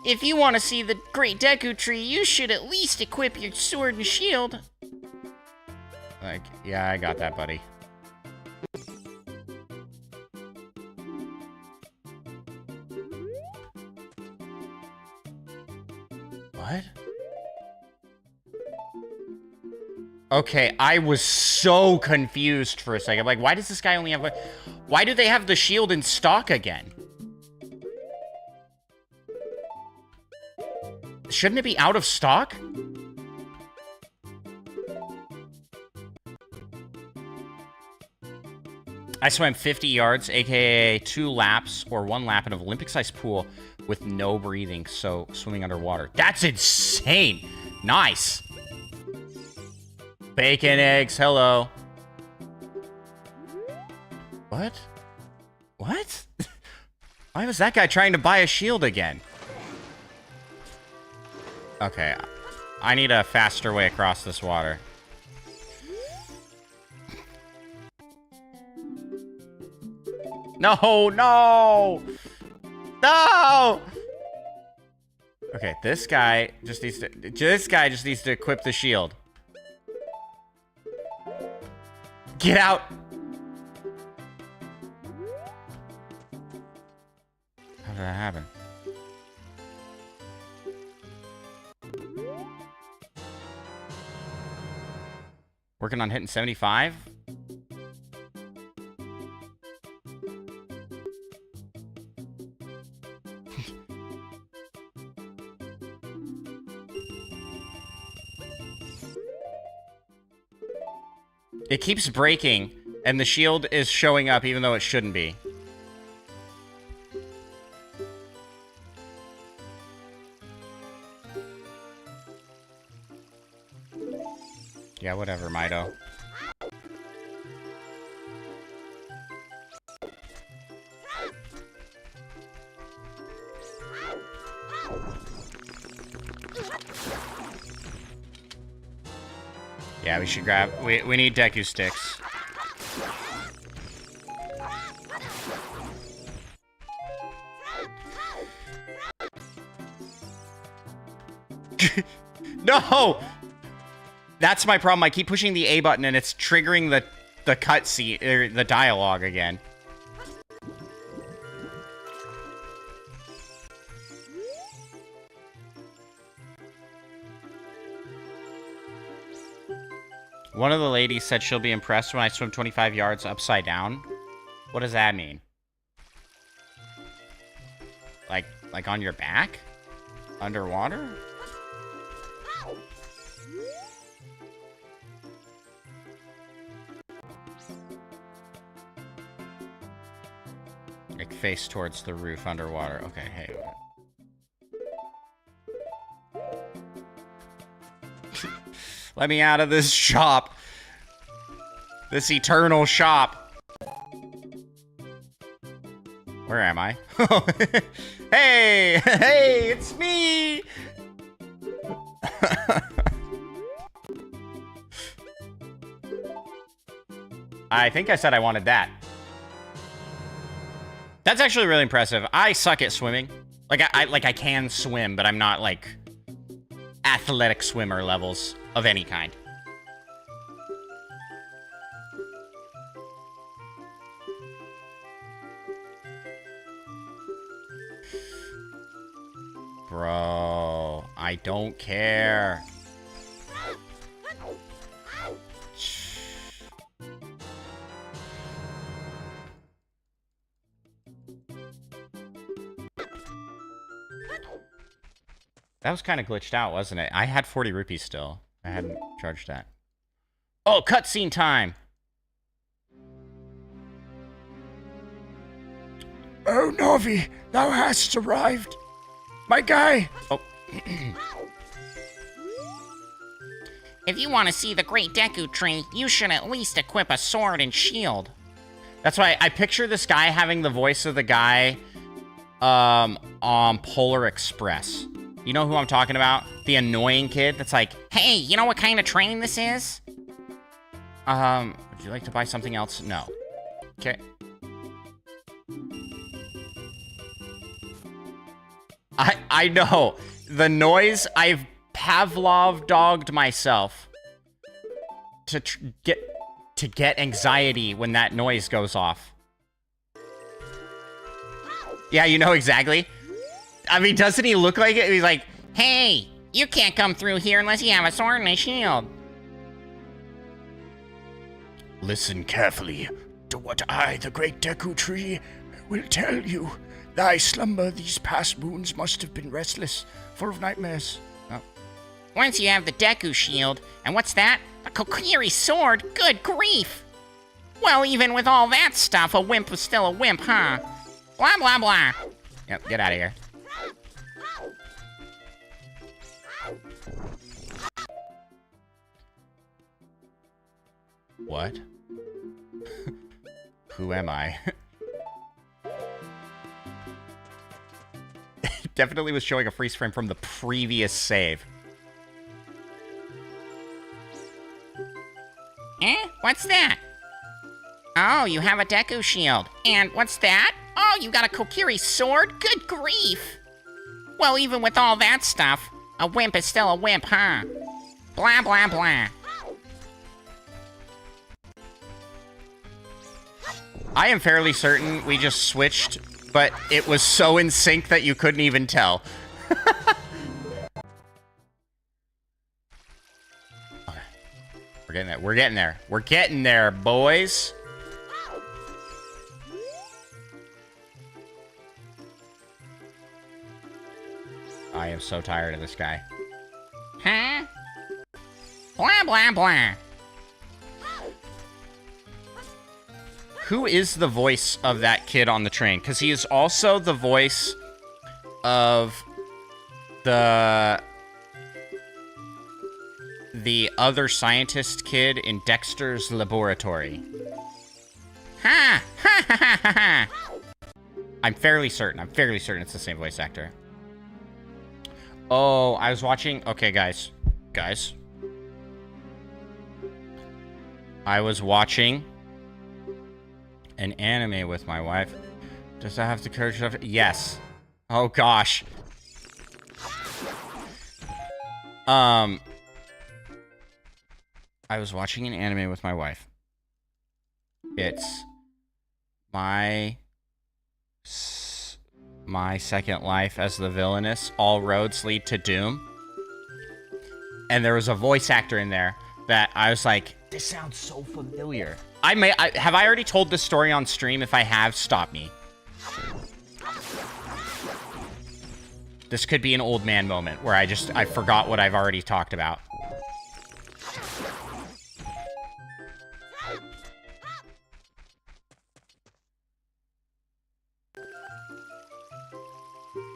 If you want to see the Great Deku Tree, you should at least equip your sword and shield. Like, yeah, I got that, buddy. What? Okay, I was so confused for a second. Like, why does this guy only have a... Why do they have the shield in stock again? Shouldn't it be out of stock? I swam 50 yards, aka 2 laps or 1 lap in an Olympic-sized pool with no breathing, so swimming underwater. That's insane! Nice! Bacon, eggs, hello. What? What? Why was that guy trying to buy a shield again? Okay, I need a faster way across this water. No, no! No! Okay, this guy just needs to equip the shield. Get out! How did that happen? Working on hitting 75. It keeps breaking, and the shield is showing up even though it shouldn't be. Yeah, whatever, Mido. Yeah, we should grab... We need Deku sticks. No! That's my problem. I keep pushing the A button and it's triggering the cutscene, or the dialogue again. One of the ladies said she'll be impressed when I swim 25 yards upside down. What does that mean? Like on your back? Underwater? Like face towards the roof underwater. Okay, hey. Let me out of this shop. This eternal shop. Where am I? Hey! Hey, it's me! I think I said I wanted that. That's actually really impressive. I suck at swimming. Like I can swim, but I'm not like athletic swimmer levels of any kind. Bro, I don't care. That was kind of glitched out, wasn't it? I had 40 rupees still. I hadn't charged that. Oh, cutscene time! Oh, Navi, thou hast arrived. My guy! Oh. If you want to see the Great Deku Tree, you should at least equip a sword and shield. That's why I picture this guy having the voice of the guy on Polar Express. You know who I'm talking about? The annoying kid that's like, Hey, you know what kind of train this is? would you like to buy something else? No. Okay. I know. The noise, I've Pavlov dogged myself to get anxiety when that noise goes off. Yeah, you know exactly. I mean, doesn't he look like it? He's like, Hey, you can't come through here unless you have a sword and a shield. Listen carefully to what I, the great Deku Tree, will tell you. Thy slumber these past moons must have been restless, full of nightmares. oh, Once you have the Deku shield, and what's that? A Kokiri sword? Good grief! Well, even with all that stuff, a wimp was still a wimp, huh? Blah, blah, blah. yep, get out of here. What? Who am I? Definitely was showing a freeze frame from the previous save. What's that? Oh, you have a Deku shield. And what's that? Oh, you got a Kokiri sword? Good grief! Well, even with all that stuff, a wimp is still a wimp, huh? Blah, blah, blah. I am fairly certain we just switched, but it was so in sync that you couldn't even tell. Okay. We're getting there. We're getting there. We're getting there, boys. I am so tired of this guy. Huh? Blah, blah, blah. Who is the voice of that kid on the train? Because he is also the voice of the other scientist kid in Dexter's laboratory. Ha! Ha ha ha ha ha! I'm fairly certain it's the same voice actor. Oh, I was watching... Okay, guys. Guys. I was watching an anime with my wife. Does that have the courage of... Yes. Oh, gosh. I was watching an anime with my wife. It's my second life as the villainess. All roads lead to doom. And there was a voice actor in there that I was like, this sounds so familiar. Have I already told this story on stream? If I have, stop me. This could be an old man moment where I forgot what I've already talked about.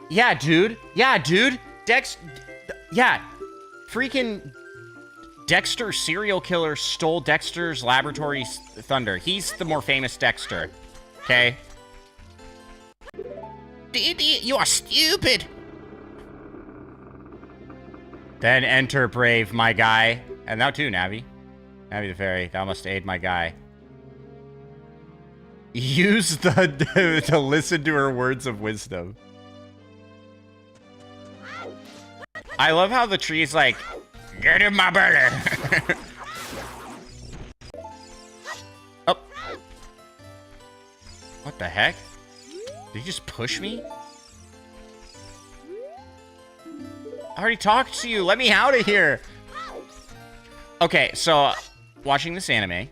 Yeah, dude. Yeah, dude. Yeah. Freaking Dexter serial killer stole Dexter's laboratory's thunder. He's the more famous Dexter. Okay? Idiot, you are stupid. Then enter Brave, my guy. And thou too, Navi. Navi the fairy, thou must aid my guy. Use to listen to her words of wisdom. I love how the tree's like, get in my burger. Oh. What the heck? Did he just push me? I already talked to you. Let me out of here. Okay, so watching this anime.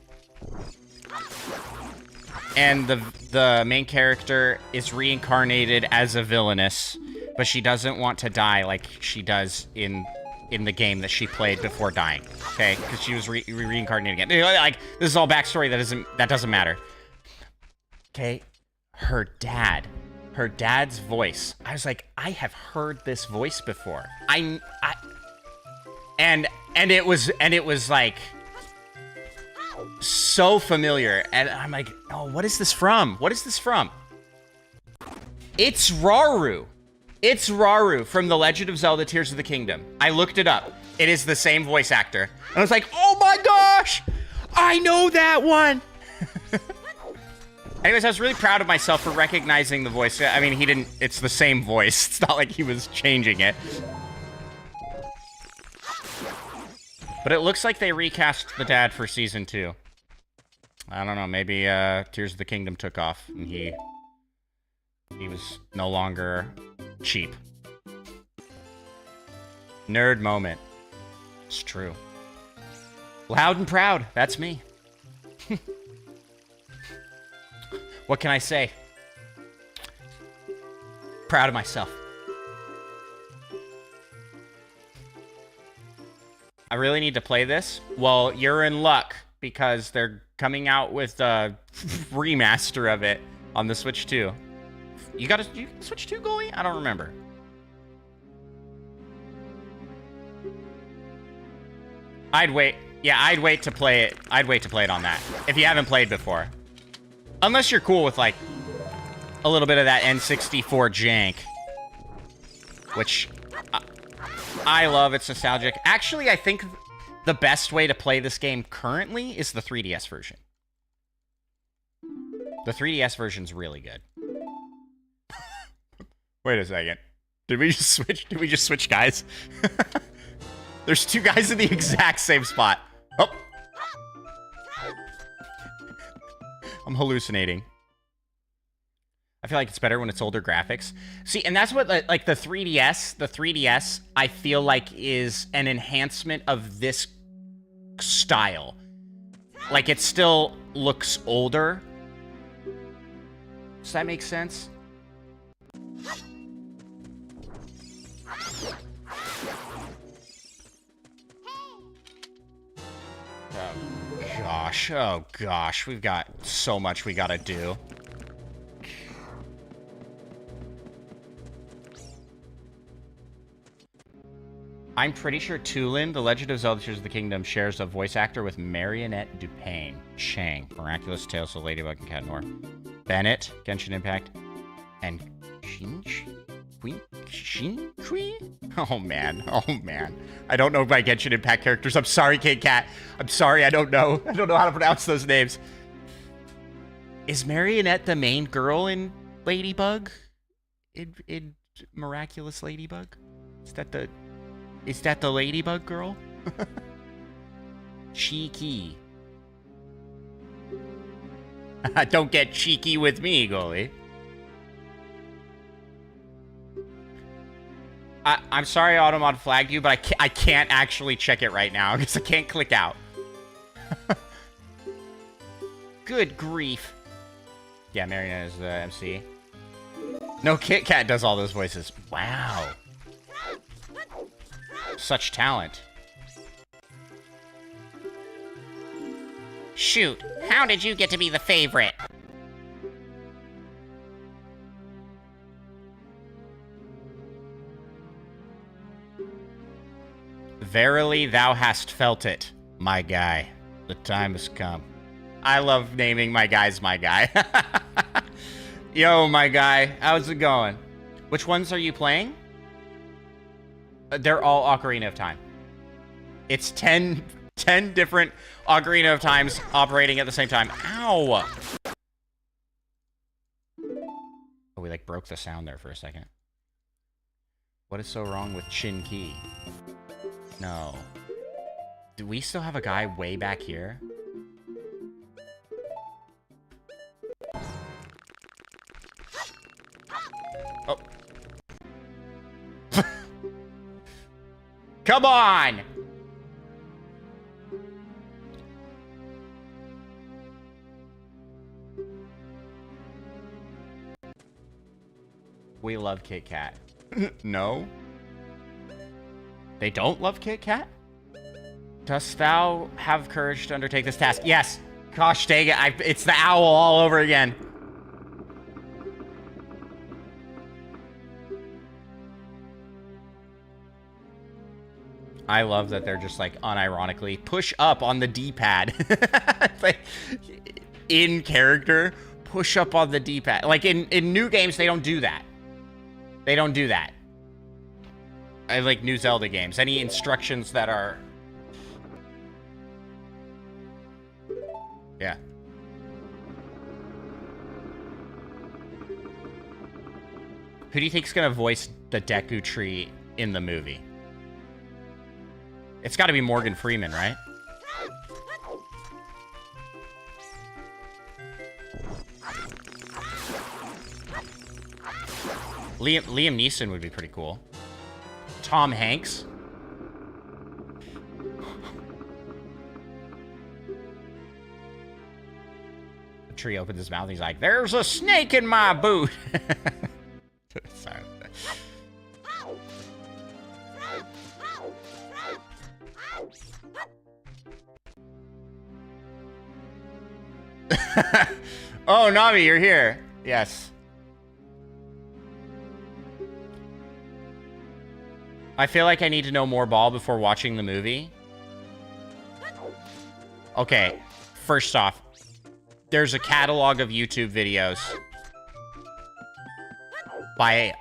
And the main character is reincarnated as a villainess. But she doesn't want to die like she does in the game that she played before dying. Okay, because she was reincarnated again. Like, this is all backstory that doesn't matter. Okay, her dad's voice. I was like, I have heard this voice before. And it was like so familiar. And I'm like, oh, what is this from? What is this from? It's Rauru. It's Rauru from The Legend of Zelda Tears of the Kingdom. I looked it up. It is the same voice actor. And I was like, oh my gosh! I know that one! Anyways, I was really proud of myself for recognizing the voice. I mean, he didn't... It's the same voice. It's not like he was changing it. But it looks like they recast the dad for Season 2. I don't know. Maybe Tears of the Kingdom took off and he was no longer cheap. Nerd moment. It's true. Loud and proud. That's me. What can I say? Proud of myself. I really need to play this. Well, you're in luck because they're coming out with a remaster of it on the Switch 2. You can Switch 2 goalie? I don't remember. I'd wait. Yeah, I'd wait to play it. I'd wait to play it on that. If you haven't played before. Unless you're cool with, like, a little bit of that N64 jank. Which I love. It's nostalgic. Actually, I think the best way to play this game currently is the 3DS version. The 3DS version's really good. Wait a second. Did we just switch? Did we just switch guys? There's two guys in the exact same spot. Oh. I'm hallucinating. I feel like it's better when it's older graphics. See, and that's what, like, the 3DS, I feel like is an enhancement of this style. Like, it still looks older. Does that make sense? Oh gosh, we've got so much we gotta do. I'm pretty sure Tulin, The Legend of Zelda Tears of the Kingdom, shares a voice actor with Marionette Dupain. Shang, Miraculous Tales of Ladybug and Cat Noir. Bennett, Genshin Impact. And Shinkui? Oh man, I don't know my Genshin Impact characters. I'm sorry, Kid Cat. I'm sorry, I don't know. I don't know how to pronounce those names. Is Marionette the main girl in Ladybug? In Miraculous Ladybug? Is that the Ladybug girl? Cheeky. Don't get cheeky with me, goalie. I'm sorry Automod flagged you, but I can't actually check it right now because I can't click out. Good grief. Yeah, Marionette is the MC. No, Kit Kat does all those voices. Wow. Such talent. Shoot, how did you get to be the favorite? Verily thou hast felt it, my guy. The time has come. I love naming my guys my guy. Yo, my guy. How's it going? Which ones are you playing? They're all Ocarina of Time. It's 10 different Ocarina of Times operating at the same time. Ow! Oh, we like broke the sound there for a second. What is so wrong with Chin Key? No. Do we still have a guy way back here? Oh. Come on! We love Kit Kat. No? They don't love Kit Kat? Dost thou have courage to undertake this task? Yes! Gosh dang it, it's the owl all over again. I love that they're just like unironically push up on the D-pad. Like, in character, push up on the D-pad. Like in new games, they don't do that. They don't do that. I like new Zelda games. Any instructions that are... Yeah. Who do you think's gonna voice the Deku Tree in the movie? It's gotta be Morgan Freeman, right? Liam Neeson would be pretty cool. Tom Hanks. The tree opens his mouth and he's like, "There's a snake in my boot." Sorry. Oh, Navi, you're here. Yes. I feel like I need to know more Ball before watching the movie. Okay, first off, there's a catalog of YouTube videos by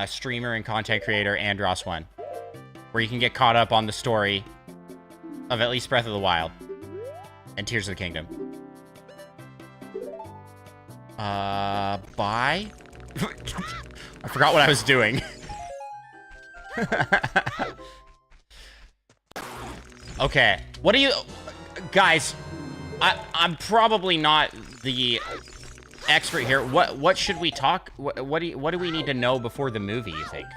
streamer and content creator Andros1, where you can get caught up on the story of at least Breath of the Wild and Tears of the Kingdom. Bye? I forgot what I was doing. Okay, what do you... Guys, I'm probably not the expert here. What should we talk... What do we need to know before the movie, you think?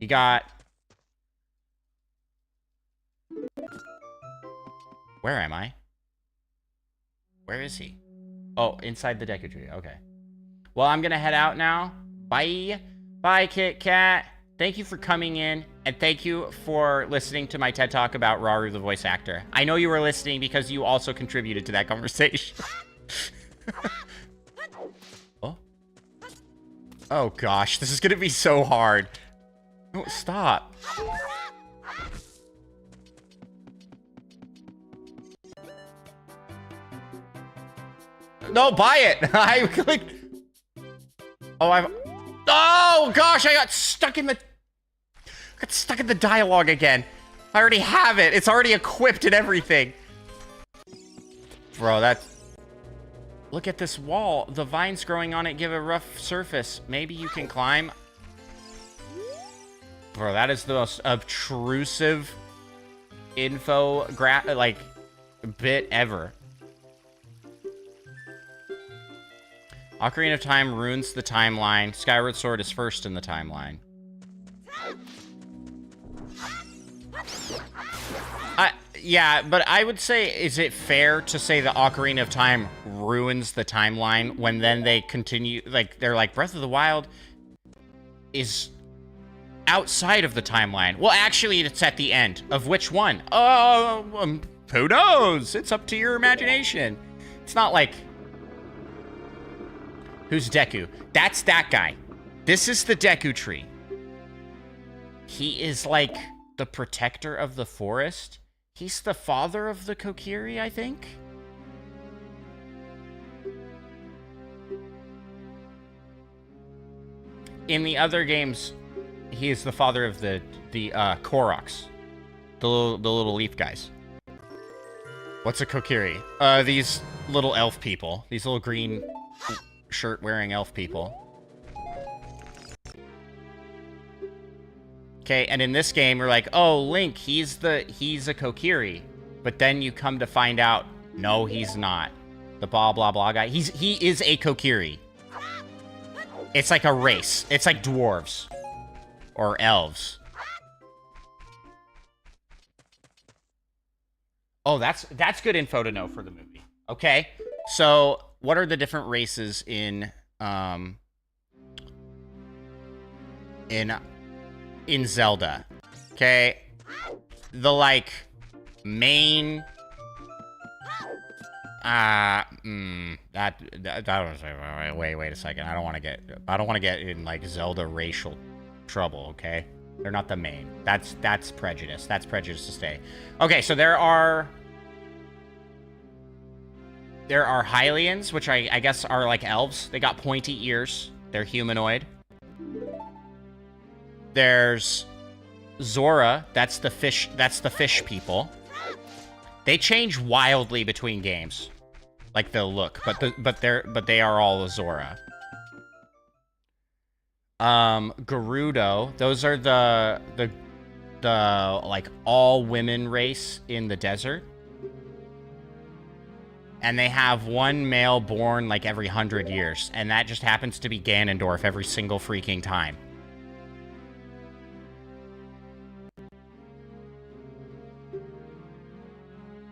You got... Where am I? Where is he? Oh, inside the Deku Tree. Okay. Well, I'm gonna head out now. Bye. Bye, Kit Kat. Thank you for coming in, and thank you for listening to my TED Talk about Raru, the voice actor. I know you were listening because you also contributed to that conversation. Oh. Oh, gosh. This is gonna be so hard. Oh, stop. No, buy it. I clicked. Oh gosh, I got stuck in the dialogue again. I already have it. It's already equipped and everything. Bro, that's... Look at this wall. The vines growing on it give a rough surface. Maybe you can climb. Bro, that is the most obtrusive info bit ever. Ocarina of Time ruins the timeline. Skyward Sword is first in the timeline. Yeah, but I would say, is it fair to say that Ocarina of Time ruins the timeline when then they continue, like, they're like, Breath of the Wild is outside of the timeline. Well, actually, it's at the end. Of which one? Who knows? It's up to your imagination. It's not like... Who's Deku? That's that guy. This is the Deku Tree. He is like the protector of the forest. He's the father of the Kokiri, I think. In the other games, he is the father of the Koroks. The little leaf guys. What's a Kokiri? These little elf people. These little green shirt-wearing elf people. Okay, and in this game, we're like, oh, Link, he's a Kokiri. But then you come to find out, no, he's not. The blah, blah, blah guy. He is a Kokiri. It's like a race. It's like dwarves. Or elves. Oh, that's good info to know for the movie. Okay, so what are the different races in Zelda? Okay, the like main wait a second. I don't want to get in like Zelda racial trouble, okay? They're not the main. That's prejudice. That's prejudice to stay. Okay, so there are Hylians, which I guess are like elves. They got pointy ears. They're humanoid. There's Zora. That's the fish people. They change wildly between games, like the look, but they are all Zora. Gerudo. Those are the like all women race in the desert. And they have one male born like every 100 years. And that just happens to be Ganondorf every single freaking time.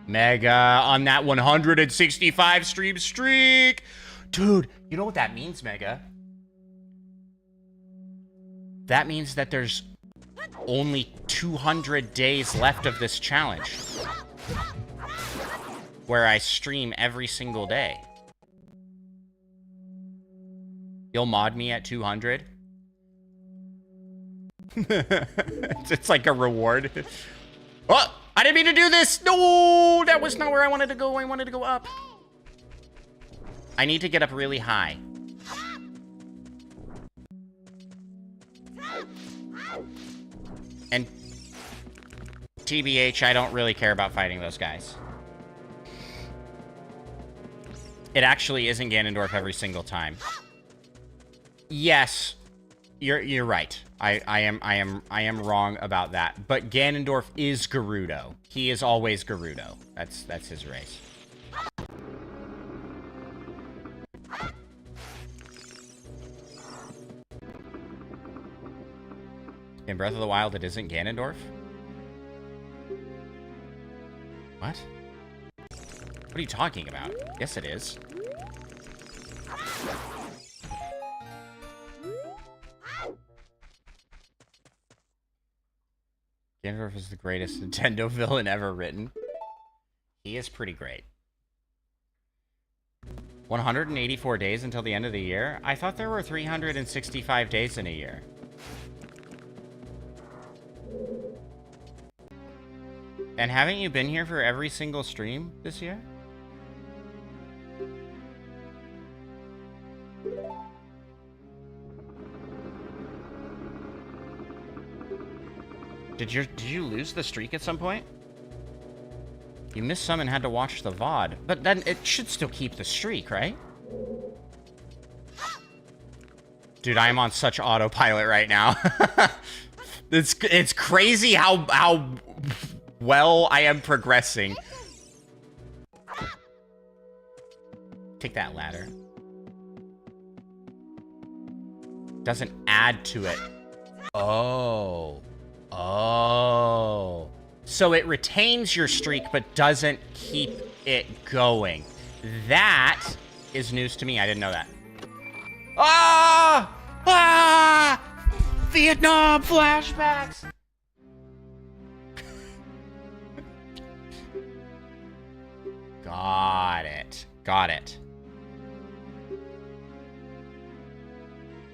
Mega on that 165 stream streak. Dude, you know what that means, Mega? That means that there's only 200 days left of this challenge. Where I stream every single day. You'll mod me at 200? It's like a reward. Oh! I didn't mean to do this! No! That was not where I wanted to go. I wanted to go up. I need to get up really high. And TBH, I don't really care about fighting those guys. It actually isn't Ganondorf every single time. Yes, you're right. I am wrong about that. But Ganondorf is Gerudo. He is always Gerudo. That's his race. In Breath of the Wild, it isn't Ganondorf? What? What are you talking about? Yes, it is. Ganondorf is the greatest Nintendo villain ever written. He is pretty great. 184 days until the end of the year? I thought there were 365 days in a year. And haven't you been here for every single stream this year? Did you lose the streak at some point? You missed some and had to watch the VOD. But then it should still keep the streak, right? Dude, I am on such autopilot right now. It's crazy how well I am progressing. Take that ladder. Doesn't add to it. Oh. Oh. So it retains your streak, but doesn't keep it going. That is news to me. I didn't know that. Ah! Ah! Vietnam flashbacks! Got it. Got it.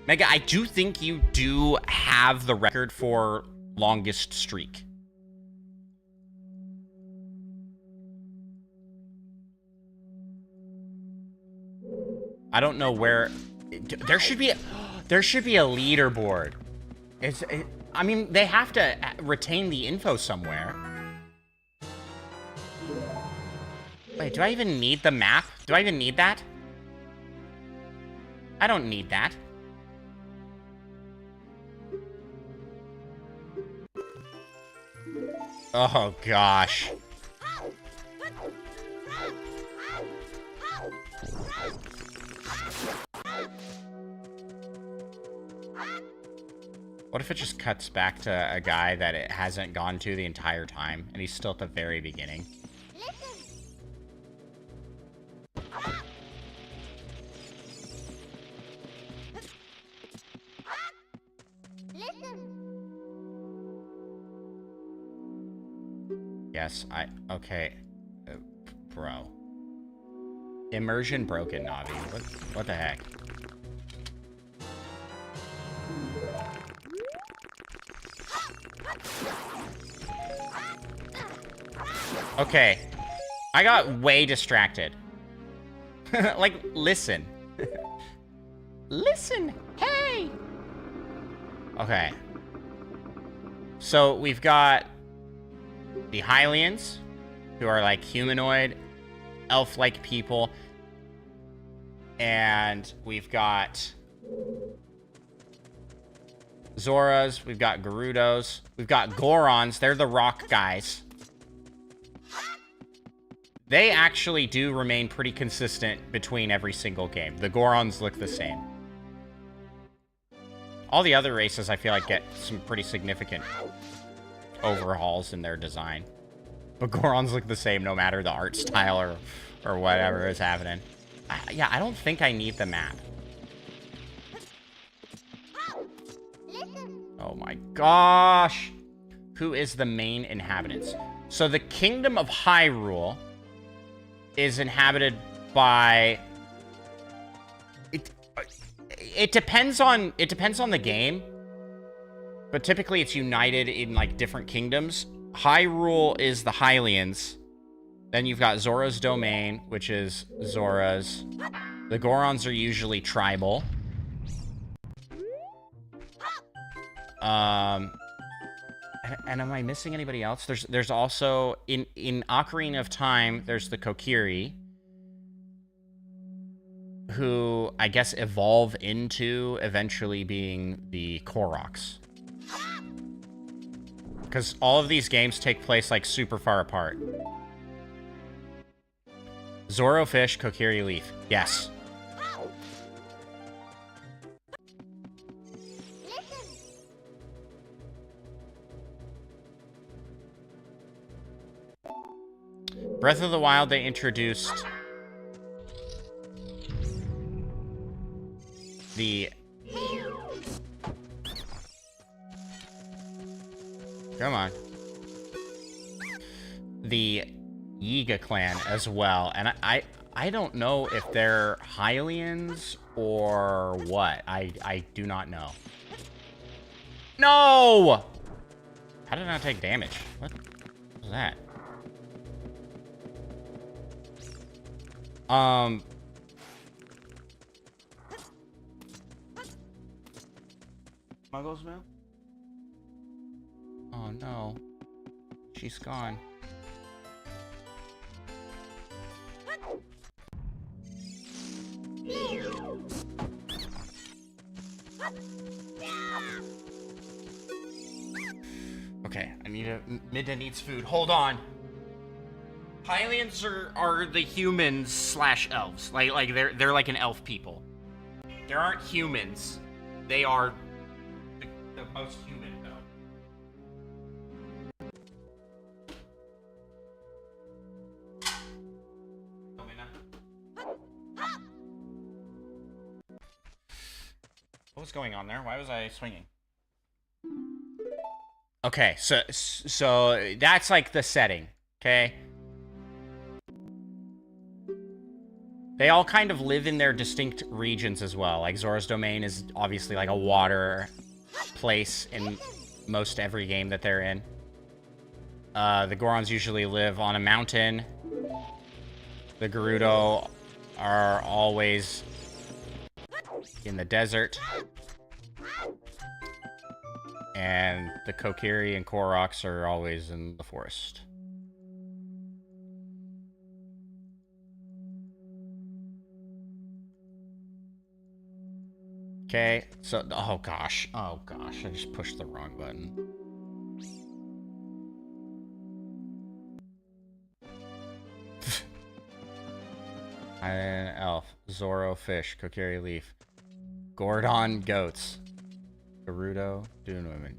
Mega, I do think you do have the record for longest streak. I don't know where. There should be a leaderboard. I mean, they have to retain the info somewhere. Wait, do I even need the map? Do I even need that? I don't need that. Oh, gosh. What if it just cuts back to a guy that it hasn't gone to the entire time, and he's still at the very beginning? Yes, okay. Bro. Immersion broken, Navi. What the heck? Okay. I got way distracted. Like, listen. Listen! Hey! Okay. So, we've got the Hylians, who are like humanoid, elf-like people. And we've got Zoras, we've got Gerudos, we've got Gorons, they're the rock guys. They actually do remain pretty consistent between every single game. The Gorons look the same. All the other races, I feel like, get some pretty significant overhauls in their design. But Gorons look the same no matter the art style or whatever is happening. Yeah, I don't think I need the map. Oh my gosh. Who is the main inhabitants? So the Kingdom of Hyrule is inhabited by... It depends on the game, but typically it's united in like different kingdoms. Hyrule is the Hylians. Then you've got Zora's Domain, which is Zora's. The Gorons are usually tribal. And am I missing anybody else? There's also in Ocarina of Time, there's the Kokiri, who I guess evolve into eventually being the Koroks. Because all of these games take place like super far apart. Zoro Fish, Kokiri Leaf. Yes. Breath of the Wild, they introduced the... Come on. The Yiga clan as well. And I don't know if they're Hylians or what. I do not know. No! How did I not take damage? What was that? Muggles, man? Oh no. She's gone. Okay, I need a... Midna needs food. Hold on. Hylians are the humans slash elves. Like they're like an elf people. There aren't humans. They are the most human though. What was going on there? Why was I swinging? Okay, so that's like the setting, okay? They all kind of live in their distinct regions as well. Like Zora's Domain is obviously like a water place in most every game that they're in. The Gorons usually live on a mountain. The Gerudo are always in the desert. And the Kokiri and Koroks are always in the forest. Okay, so, oh gosh, I just pushed the wrong button. An elf, Zoro fish, Kokiri leaf, Gordon goats, Gerudo dune women.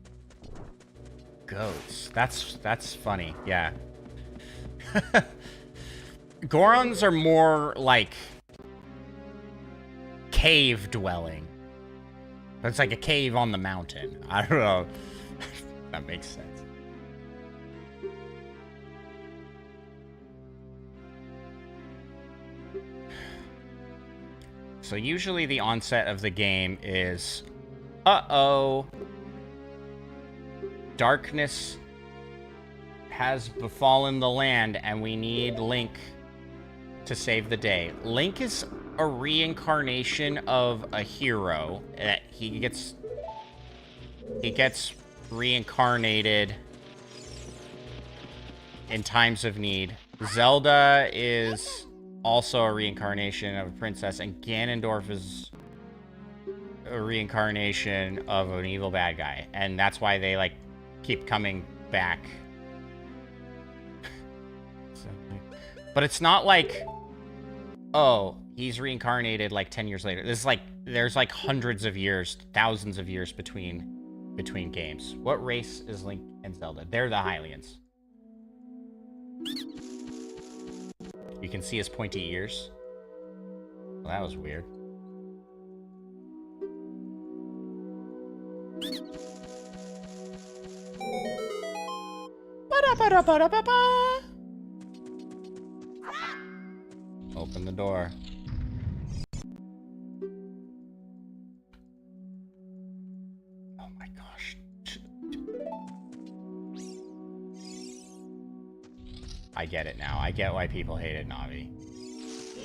Goats. That's funny. Yeah. Gorons are more like cave dwelling. It's like a cave on the mountain. I don't know. That makes sense. So usually the onset of the game is, uh-oh, darkness has befallen the land and we need Link to save the day. Link is a reincarnation of a hero. He gets reincarnated in times of need. Zelda is also a reincarnation of a princess, and Ganondorf is a reincarnation of an evil bad guy, and that's why they like keep coming back. But it's not like, oh, he's reincarnated like 10 years later. This is like, there's like hundreds of years, thousands of years between games. What race is Link and Zelda? They're the Hylians. You can see his pointy ears. Well, that was weird. Ba-da-ba-da-ba-da-ba-ba. Open the door. Oh my gosh. I get it now. I get why people hated Navi.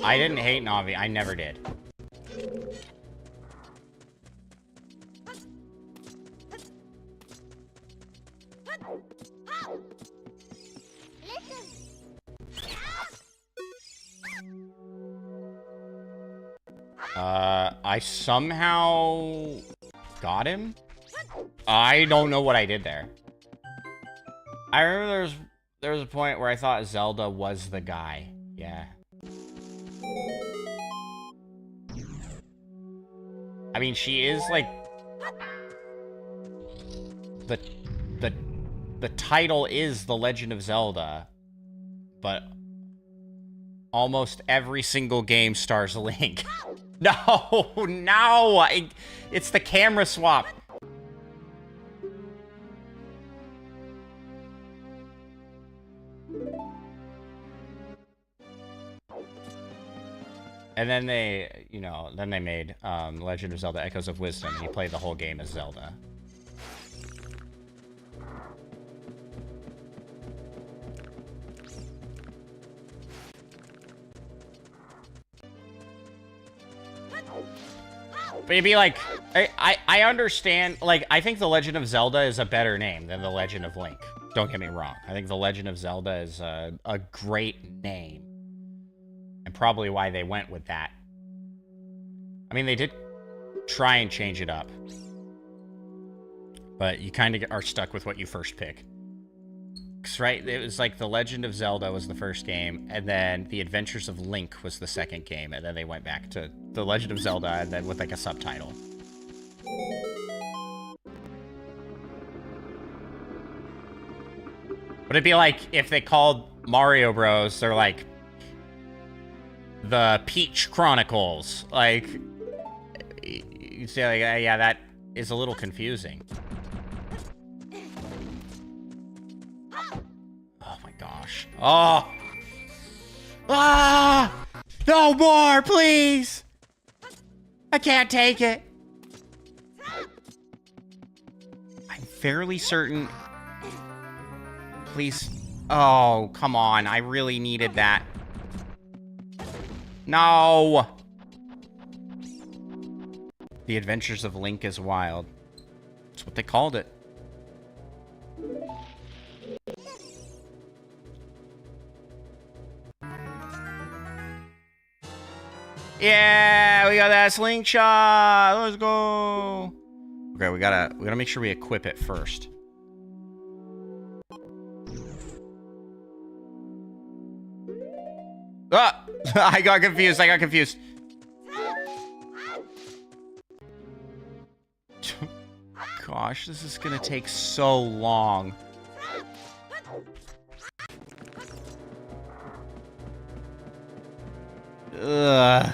I didn't hate Navi. I never did. I somehow got him? I don't know what I did there. I remember there was a point where I thought Zelda was the guy. Yeah. I mean, she is like the title is The Legend of Zelda, but almost every single game stars Link. No, no, it's the camera swap. And then they, you know, then they made Legend of Zelda Echoes of Wisdom, and you play the whole game as Zelda. But you'd be like, I understand, like, I think The Legend of Zelda is a better name than The Legend of Link. Don't get me wrong. I think The Legend of Zelda is a great name. And probably why they went with that. I mean, they did try and change it up. But you kind of are stuck with what you first pick. 'Cause, right, it was like The Legend of Zelda was the first game, and then The Adventures of Link was the second game, and then they went back to The Legend of Zelda, and then with, like, a subtitle. But it'd be like if they called Mario Bros, they're like, The Peach Chronicles. Like, you say, like, yeah, that is a little confusing. Oh my gosh. Oh! Ah! No more, please! I can't take it. I'm fairly certain. Please. Oh, come on. I really needed that. No! The Adventures of Link is Wild. That's what they called it. Yeah, we got that slingshot. Let's go. Okay, we gotta make sure we equip it first. Ah! I got confused. Gosh, this is gonna take so long. Ugh.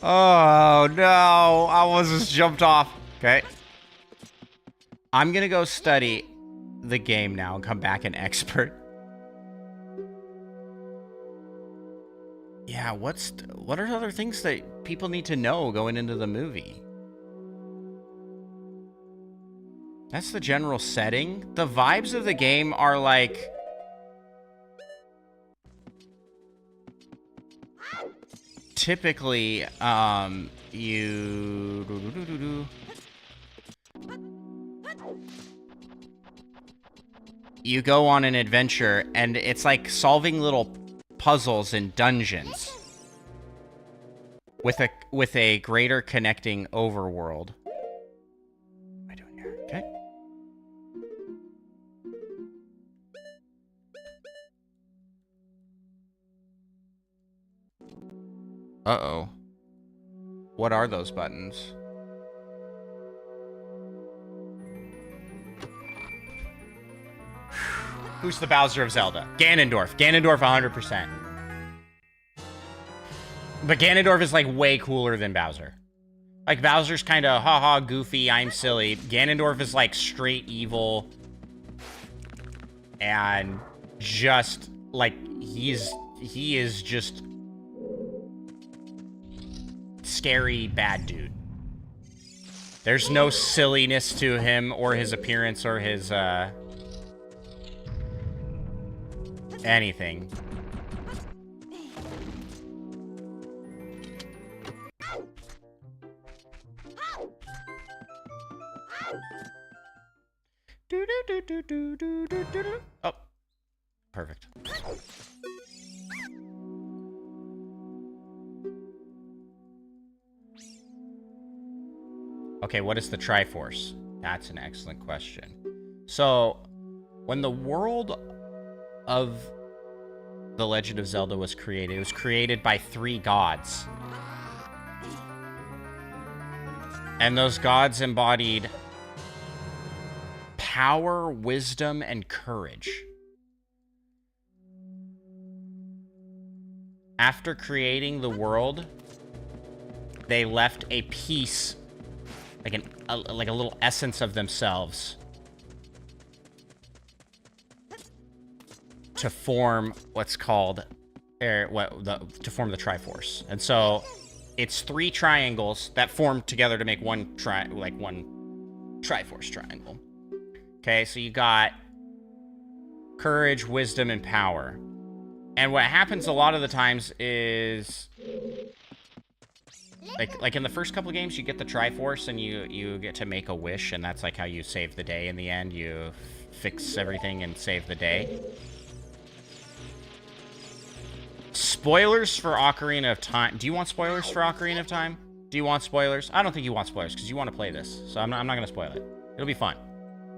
Oh no, I almost just jumped off. Okay. I'm gonna go study the game now and come back an expert. Yeah, what are other things that people need to know going into the movie? That's the general setting. The vibes of the game are like... typically, you go on an adventure, and it's like solving little puzzles in dungeons with a greater connecting overworld. What am I doing here? Okay. Uh-oh. What are those buttons? Who's the Bowser of Zelda? Ganondorf. Ganondorf 100%. But Ganondorf is, like, way cooler than Bowser. Like, Bowser's kind of, haha, goofy, I'm silly. Ganondorf is, like, straight evil. And just, like, he is just... scary bad dude. There's no silliness to him, or his appearance, or his, anything. Oh, perfect. Okay, what is the Triforce? That's an excellent question. So, when the world of The Legend of Zelda was created, it was created by 3 gods. And those gods embodied power, wisdom, and courage. After creating the world, they left a piece, like a little essence of themselves, to form what's called to form the Triforce. And so it's 3 triangles that form together to make one Triforce triangle. Okay, so you got courage, wisdom, and power. And what happens a lot of the times is, like in the first couple of games, you get the Triforce and you get to make a wish, and that's like how you save the day in the end. You fix everything and save the day. Spoilers for Ocarina of Time. Do you want spoilers for Ocarina of Time? Do you want spoilers? I don't think you want spoilers because you want to play this. So I'm not going to spoil it. It'll be fun.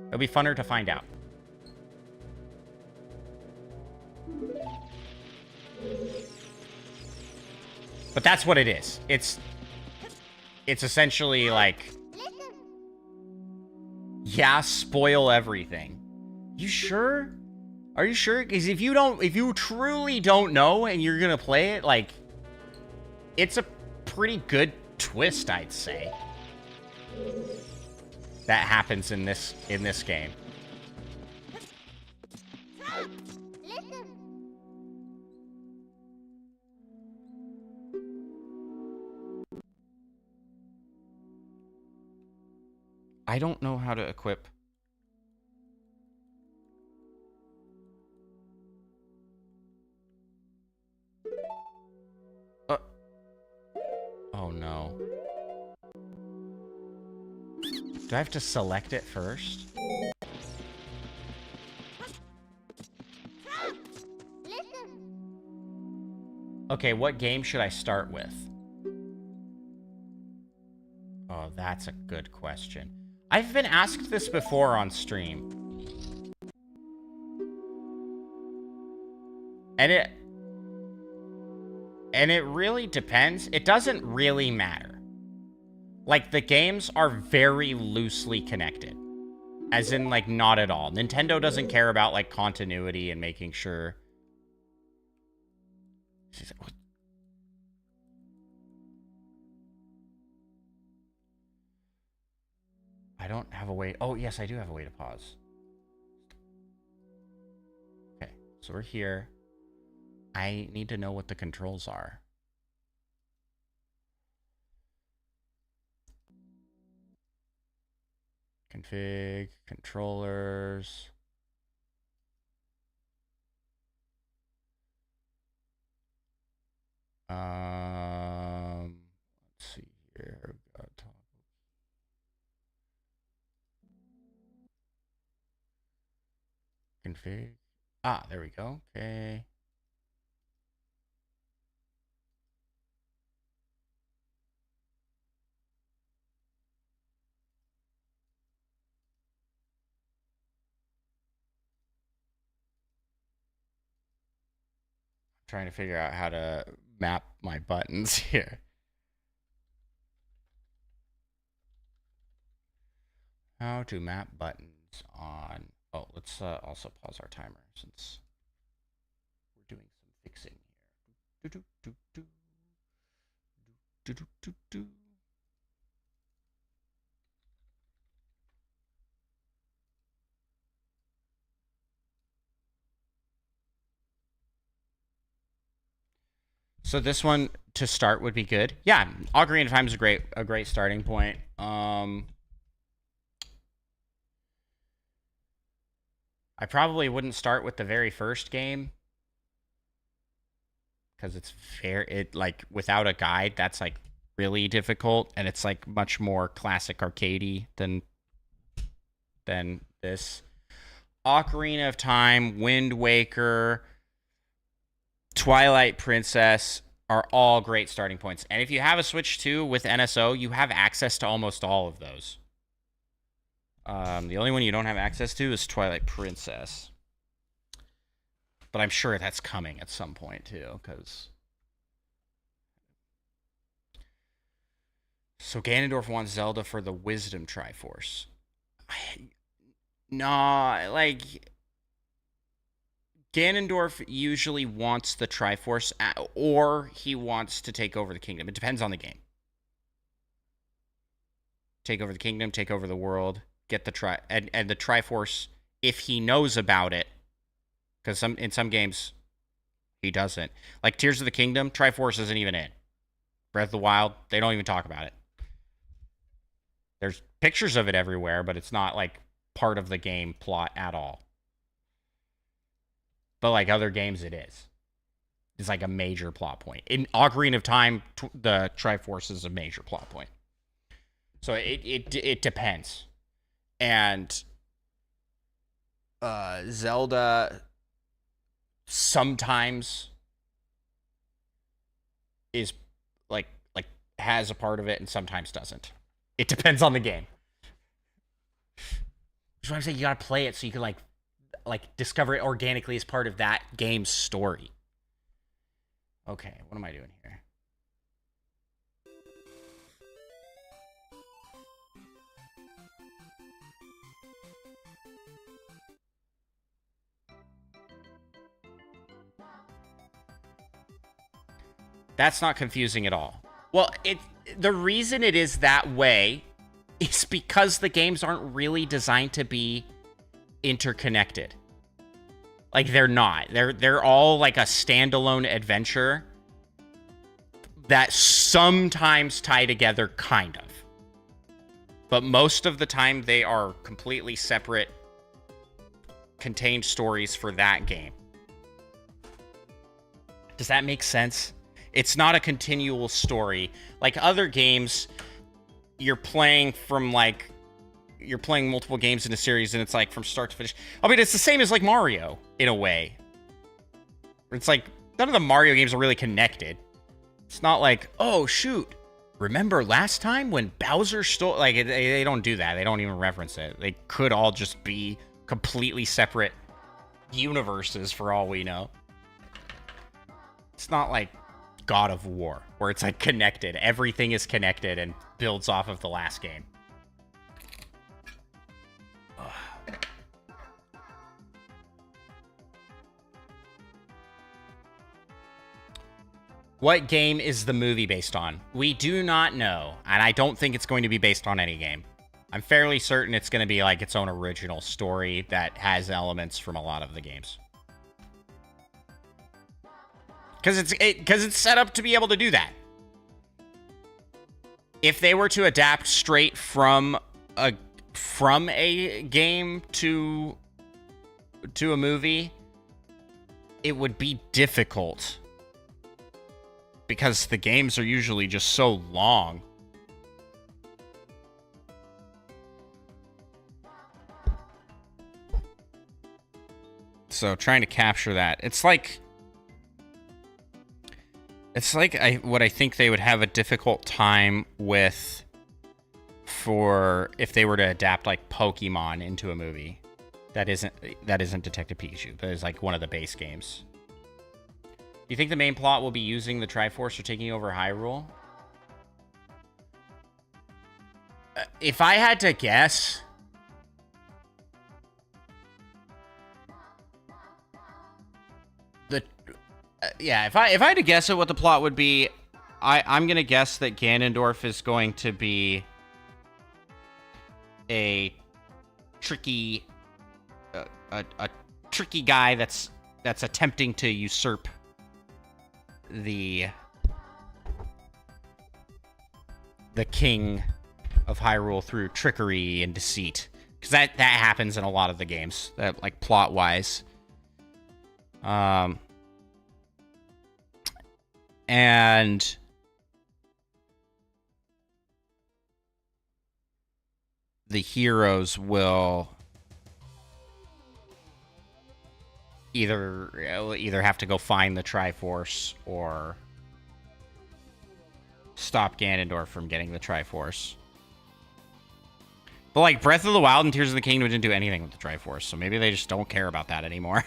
It'll be funner to find out. But that's what it is. It's essentially like, yeah, spoil everything. You sure? Are you sure? Because if you truly don't know and you're gonna play it, like, it's a pretty good twist, I'd say, that happens in this game. I don't know how to equip. Oh no. Do I have to select it first? Okay, what game should I start with? Oh, that's a good question. I've been asked this before on stream. And it really depends. It doesn't really matter. Like, the games are very loosely connected. As in, like, not at all. Nintendo doesn't care about, like, continuity and making sure... I don't have a way... Oh, yes, I do have a way to pause. Okay, so we're here. I need to know what the controls are. Config, controllers. Let's see here. Config. Ah, there we go. Okay. Trying to figure out how to map my buttons here. How to map buttons on... Oh, let's also pause our timer since we're doing some fixing here. Do, do, do, do. Do, do, do, do. So this one to start would be good. Yeah, Ocarina of Time is a great starting point. I probably wouldn't start with the very first game because it's like without a guide, that's like really difficult, and it's like much more classic arcadey than this. Ocarina of Time, Wind Waker, Twilight Princess are all great starting points. And if you have a Switch 2 with NSO, you have access to almost all of those. The only one you don't have access to is Twilight Princess. But I'm sure that's coming at some point, too, because... So Ganondorf wants Zelda for the Wisdom Triforce. No, like Ganondorf usually wants the Triforce, or he wants to take over the kingdom. It depends on the game. Take over the kingdom, take over the world, get the and the Triforce, if he knows about it, because in some games he doesn't. Like Tears of the Kingdom, Triforce isn't even in. Breath of the Wild, they don't even talk about it. There's pictures of it everywhere, but it's not like part of the game plot at all. But like other games, it is. It's like a major plot point. In Ocarina of Time, the Triforce is a major plot point. So it depends. And Zelda sometimes is like has a part of it and sometimes doesn't. It depends on the game. That's why I'm saying you gotta play it so you can like discover it organically as part of that game's story. Okay, what am I doing here? That's not confusing at all. Well, the reason it is that way is because the games aren't really designed to be interconnected. Like they're not. They're all like a standalone adventure that sometimes tie together, kind of. But most of the time they are completely separate, contained stories for that game. Does that make sense? It's not a continual story. Like other games, you're playing multiple games in a series and it's like from start to finish. I mean, it's the same as like Mario in a way. It's like none of the Mario games are really connected. It's not like, oh shoot, remember last time when Bowser stole, like they don't do that. They don't even reference it. They could all just be completely separate universes for all we know. It's not like God of War, where it's like connected. Everything is connected and builds off of the last game. Ugh. What game is the movie based on? We do not know, and I don't think it's going to be based on any game. I'm fairly certain it's going to be like its own original story that has elements from a lot of the games. Because it's set up to be able to do that. If they were to adapt straight from a game to a movie, it would be difficult. Because the games are usually just so long. So trying to capture that. It's like what I think they would have a difficult time with for if they were to adapt like Pokemon into a movie. That isn't Detective Pikachu, but it's like one of the base games. Do you think the main plot will be using the Triforce or taking over Hyrule? If I had to guess, if I had to guess at what the plot would be, I'm gonna guess that Ganondorf is going to be a tricky guy that's attempting to usurp the king of Hyrule through trickery and deceit, because that happens in a lot of the games, that like plot wise. And the heroes will either have to go find the Triforce or stop Ganondorf from getting the Triforce. But like Breath of the Wild and Tears of the Kingdom didn't do anything with the Triforce, so maybe they just don't care about that anymore.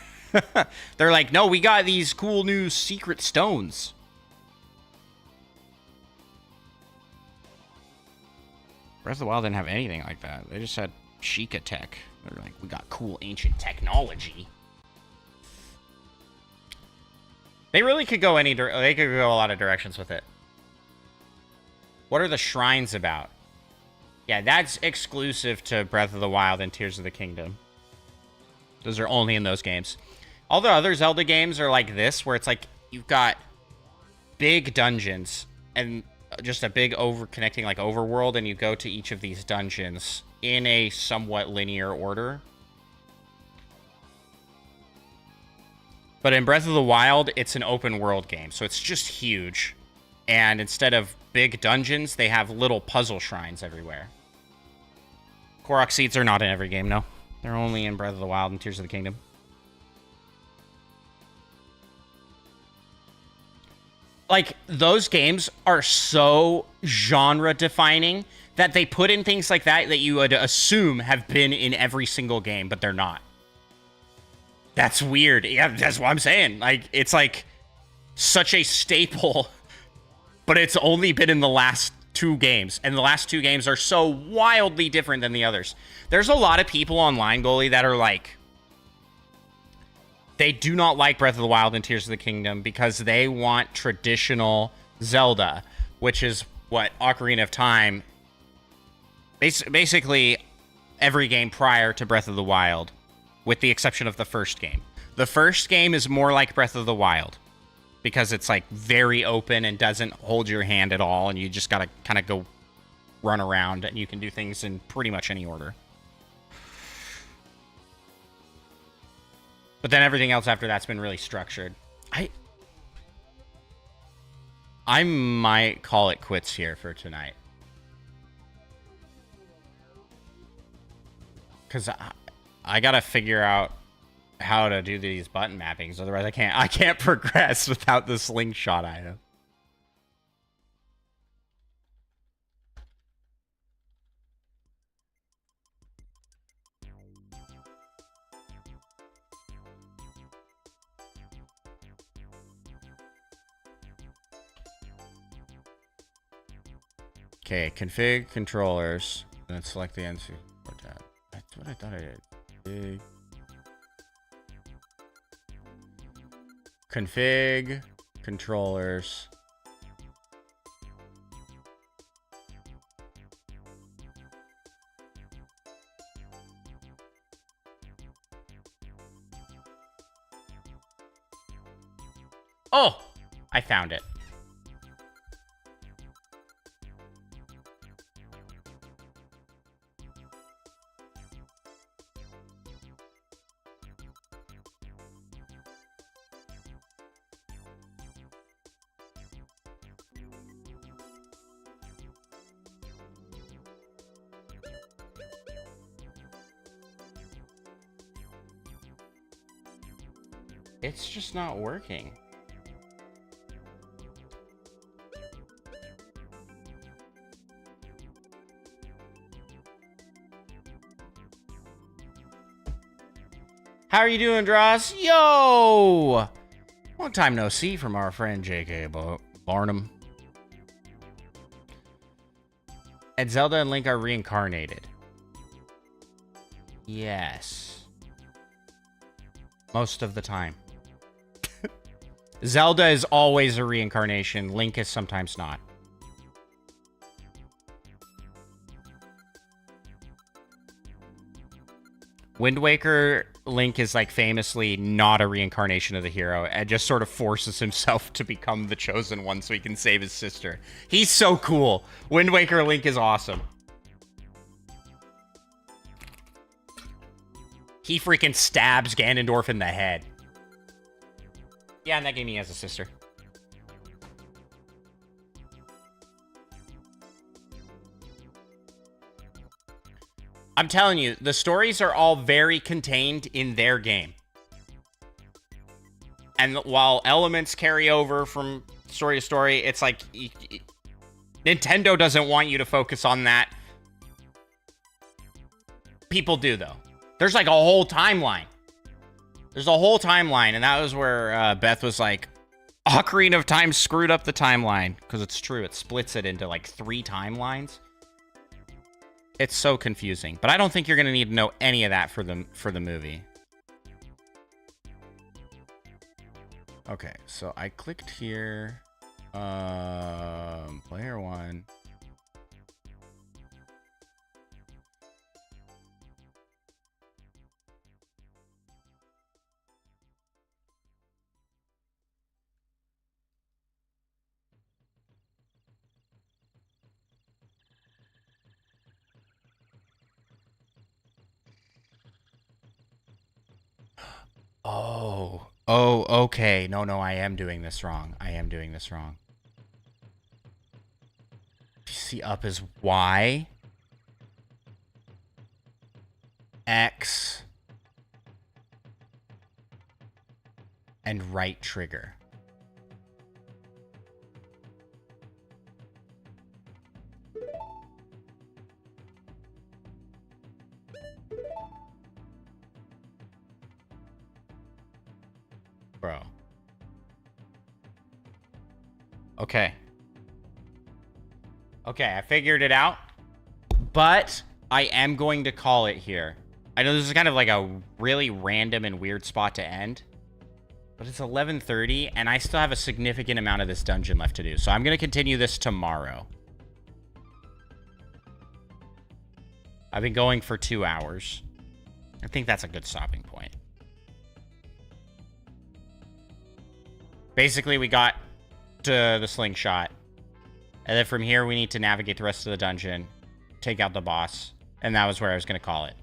They're like, no, we got these cool new secret stones. Breath of the Wild didn't have anything like that. They just had Sheikah tech. They're like, we got cool ancient technology. They really could go they could go a lot of directions with it. What are the shrines about? Yeah, that's exclusive to Breath of the Wild and Tears of the Kingdom. Those are only in those games. All the other Zelda games are like this, where it's like you've got big dungeons and just a big connecting like overworld, and you go to each of these dungeons in a somewhat linear order. But in Breath of the Wild, it's an open world game, so it's just huge. And instead of big dungeons, they have little puzzle shrines everywhere. Korok seeds are not in every game, no. They're only in Breath of the Wild and Tears of the Kingdom. Like, those games are so genre-defining that they put in things like that you would assume have been in every single game, but they're not. That's weird. Yeah, that's what I'm saying. Like, it's like such a staple, but it's only been in the last 2 games, and the last 2 games are so wildly different than the others. There's a lot of people online, Goalie, that are like, they do not like Breath of the Wild and Tears of the Kingdom because they want traditional Zelda, which is what Ocarina of Time, basically every game prior to Breath of the Wild, with the exception of the first game. The first game is more like Breath of the Wild because it's like very open and doesn't hold your hand at all, and you just gotta kind of go run around, and you can do things in pretty much any order. But then everything else after that's been really structured. I might call it quits here for tonight. Because I gotta figure out how to do these button mappings. Otherwise I can't progress without the slingshot item. Okay, config controllers, then select the N4 tab. That's what I thought I did. Config controllers. Oh, I found it. It's just not working. How are you doing, Dross? Yo! Long time no see from our friend J.K. Barnum. And Zelda and Link are reincarnated. Yes. Most of the time. Zelda is always a reincarnation. Link is sometimes not. Wind Waker, Link is like famously not a reincarnation of the hero and just sort of forces himself to become the chosen one so he can save his sister. He's so cool. Wind Waker Link is awesome. He freaking stabs Ganondorf in the head. Yeah, in that game he has a sister. I'm telling you, the stories are all very contained in their game. And while elements carry over from story to story, it's like Nintendo doesn't want you to focus on that. People do, though. There's like a whole timeline. There's a whole timeline, and that was where Beth was like, Ocarina of Time screwed up the timeline. Because it's true, it splits it into like 3 timelines. It's so confusing. But I don't think you're going to need to know any of that for the movie. Okay, so I clicked here. Player 1. Oh, okay. No, I am doing this wrong. See, up is Y. X. And right trigger. Bro. Okay. Okay, I figured it out. But I am going to call it here. I know this is kind of like a really random and weird spot to end. But it's 11:30, and I still have a significant amount of this dungeon left to do. So I'm going to continue this tomorrow. I've been going for 2 hours. I think that's a good stopping point. Basically, we got to the slingshot. And then from here, we need to navigate the rest of the dungeon, take out the boss, and that was where I was going to call it.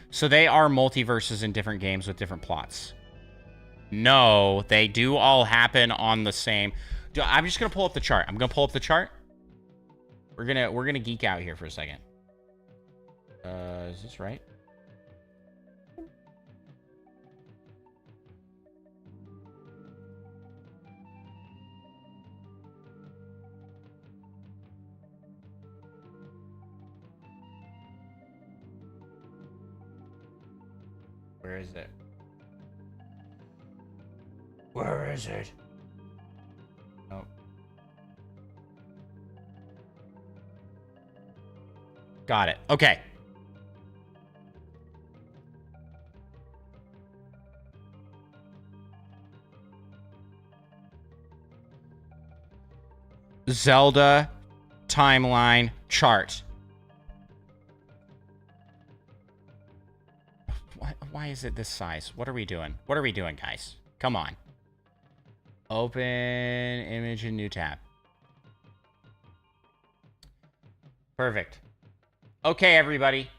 So they are multiverses in different games with different plots. No, they do all happen on the same... I'm just going to pull up the chart. I'm going to pull up the chart. We're gonna geek out here for a second. Is this right? Where is it? Where is it? Oh. Got it. Okay. Zelda timeline chart. Why is it this size? What are we doing? What are we doing, guys? Come on. Open image in new tab. Perfect. Okay, everybody.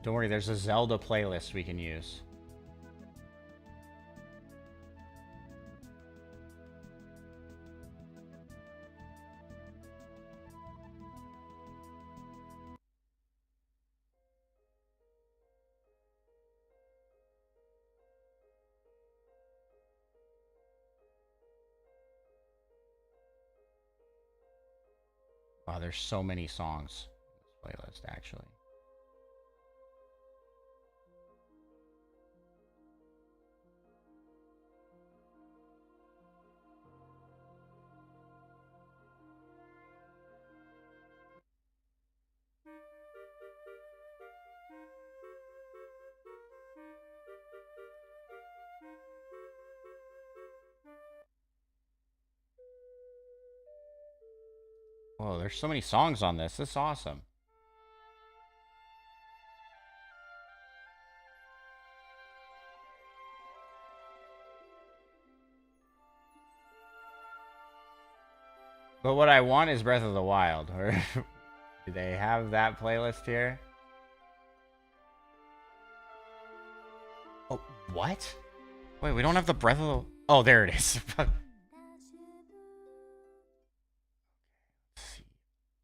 Don't worry, there's a Zelda playlist we can use. Wow, there's so many songs in this playlist, actually. Whoa, there's so many songs on this. This is awesome. But what I want is Breath of the Wild. Or do they have that playlist here? Oh, what? Wait, we don't have the Breath of the... Oh, there it is.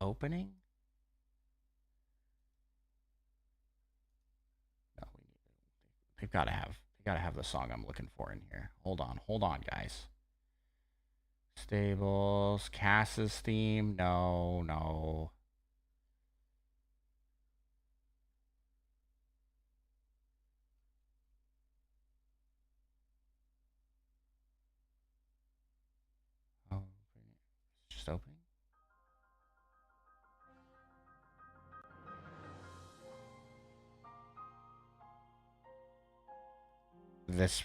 Opening? No, they've got to have gotta have the song I'm looking for in here. Hold on, guys. Stables, Cass's theme. No, no. Oh, it's just opening. This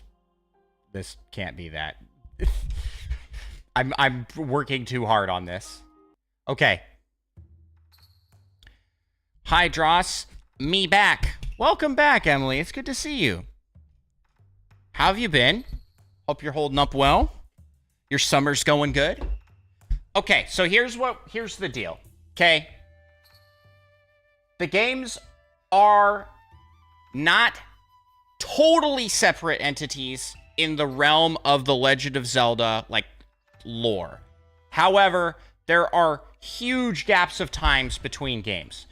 can't be that. I'm working too hard on this. Okay. Hi, Dross. Me back. Welcome back, Emily. It's good to see you. How have you been? Hope you're holding up well. Your summer's going good. Okay, so here's the deal. Okay. The games are not totally separate entities in the realm of the Legend of Zelda, like, lore. However, there are huge gaps of times between games.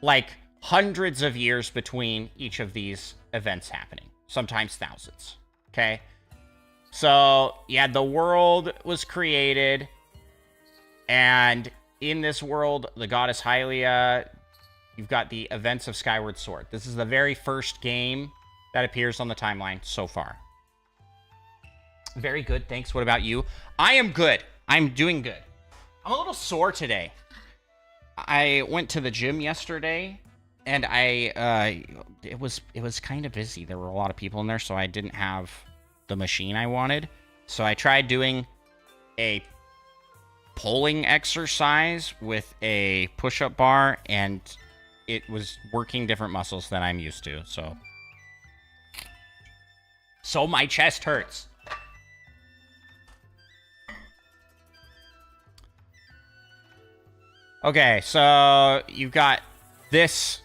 Like, hundreds of years between each of these events happening. Sometimes thousands. Okay? So, yeah, the world was created, and in this world, the goddess Hylia, you've got the events of Skyward Sword. This is the very first game that appears on the timeline so far. Very good, thanks. What about you? I am good. I'm doing good. I'm a little sore today. I went to the gym yesterday, and it was kind of busy. There were a lot of people in there, so I didn't have the machine I wanted. So I tried doing a pulling exercise with a push-up bar, and it was working different muscles than I'm used to, so my chest hurts. Okay, so you've got this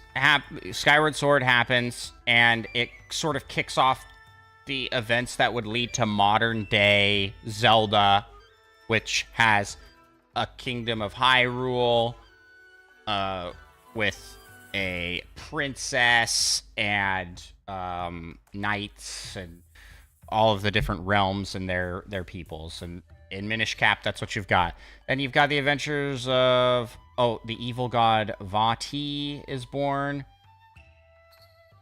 Skyward Sword happens, and it sort of kicks off the events that would lead to modern day Zelda, which has a Kingdom of Hyrule, with a princess and knights and all of the different realms and their peoples. And in Minish Cap, that's what you've got. And you've got the adventures of, the evil god Vati is born.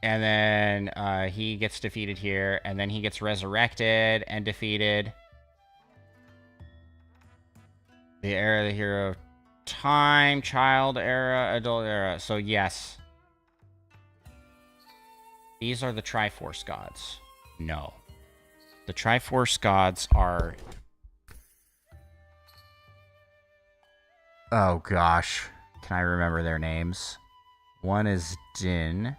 And then he gets defeated here, and then he gets resurrected and defeated. The era of the hero of time, child era, adult era. So yes. These are the Triforce gods. No. The Triforce gods are... Oh gosh. Can I remember their names? One is Din.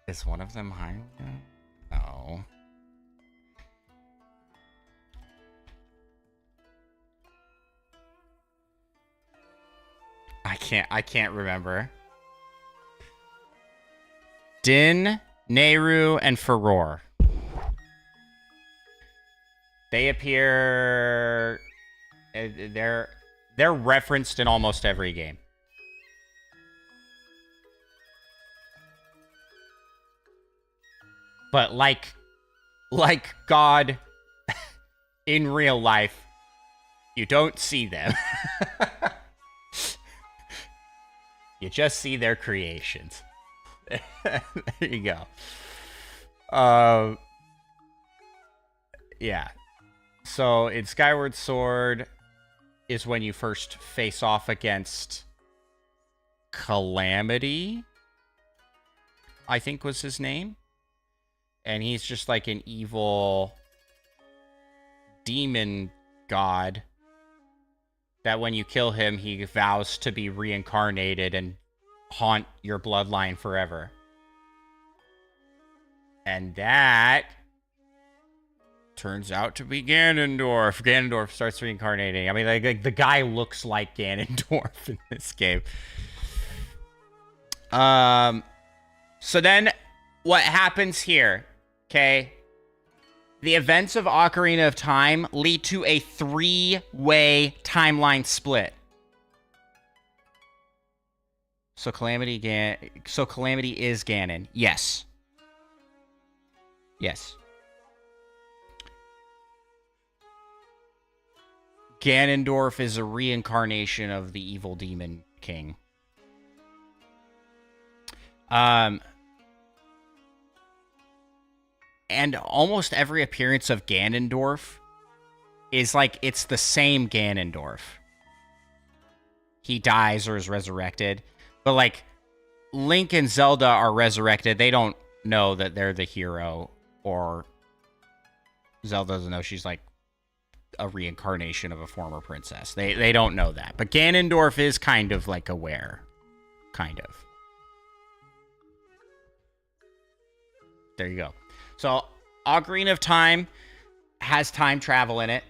Is one of them Hylia? No. I can't remember. Din, Nehru, and Furor. They appear... They're referenced in almost every game. But like God in real life, you don't see them. You just see their creations. There you go. Yeah. So in Skyward Sword is when you first face off against Calamity, I think was his name. And he's just like an evil demon god that when you kill him, he vows to be reincarnated and haunt your bloodline forever. And that turns out to be Ganondorf. Ganondorf starts reincarnating. I mean, like the guy looks like Ganondorf in this game. So then what happens here, okay? The events of Ocarina of Time lead to a 3-way timeline split. So Calamity is Ganon. Yes. Yes. Ganondorf is a reincarnation of the evil demon king. And almost every appearance of Ganondorf is like it's the same Ganondorf. He dies or is resurrected. But like Link and Zelda are resurrected. They don't know that they're the hero, or Zelda doesn't know she's like a reincarnation of a former princess. They don't know that. But Ganondorf is kind of like aware. Kind of. There you go. So, Ocarina of Time has time travel in it.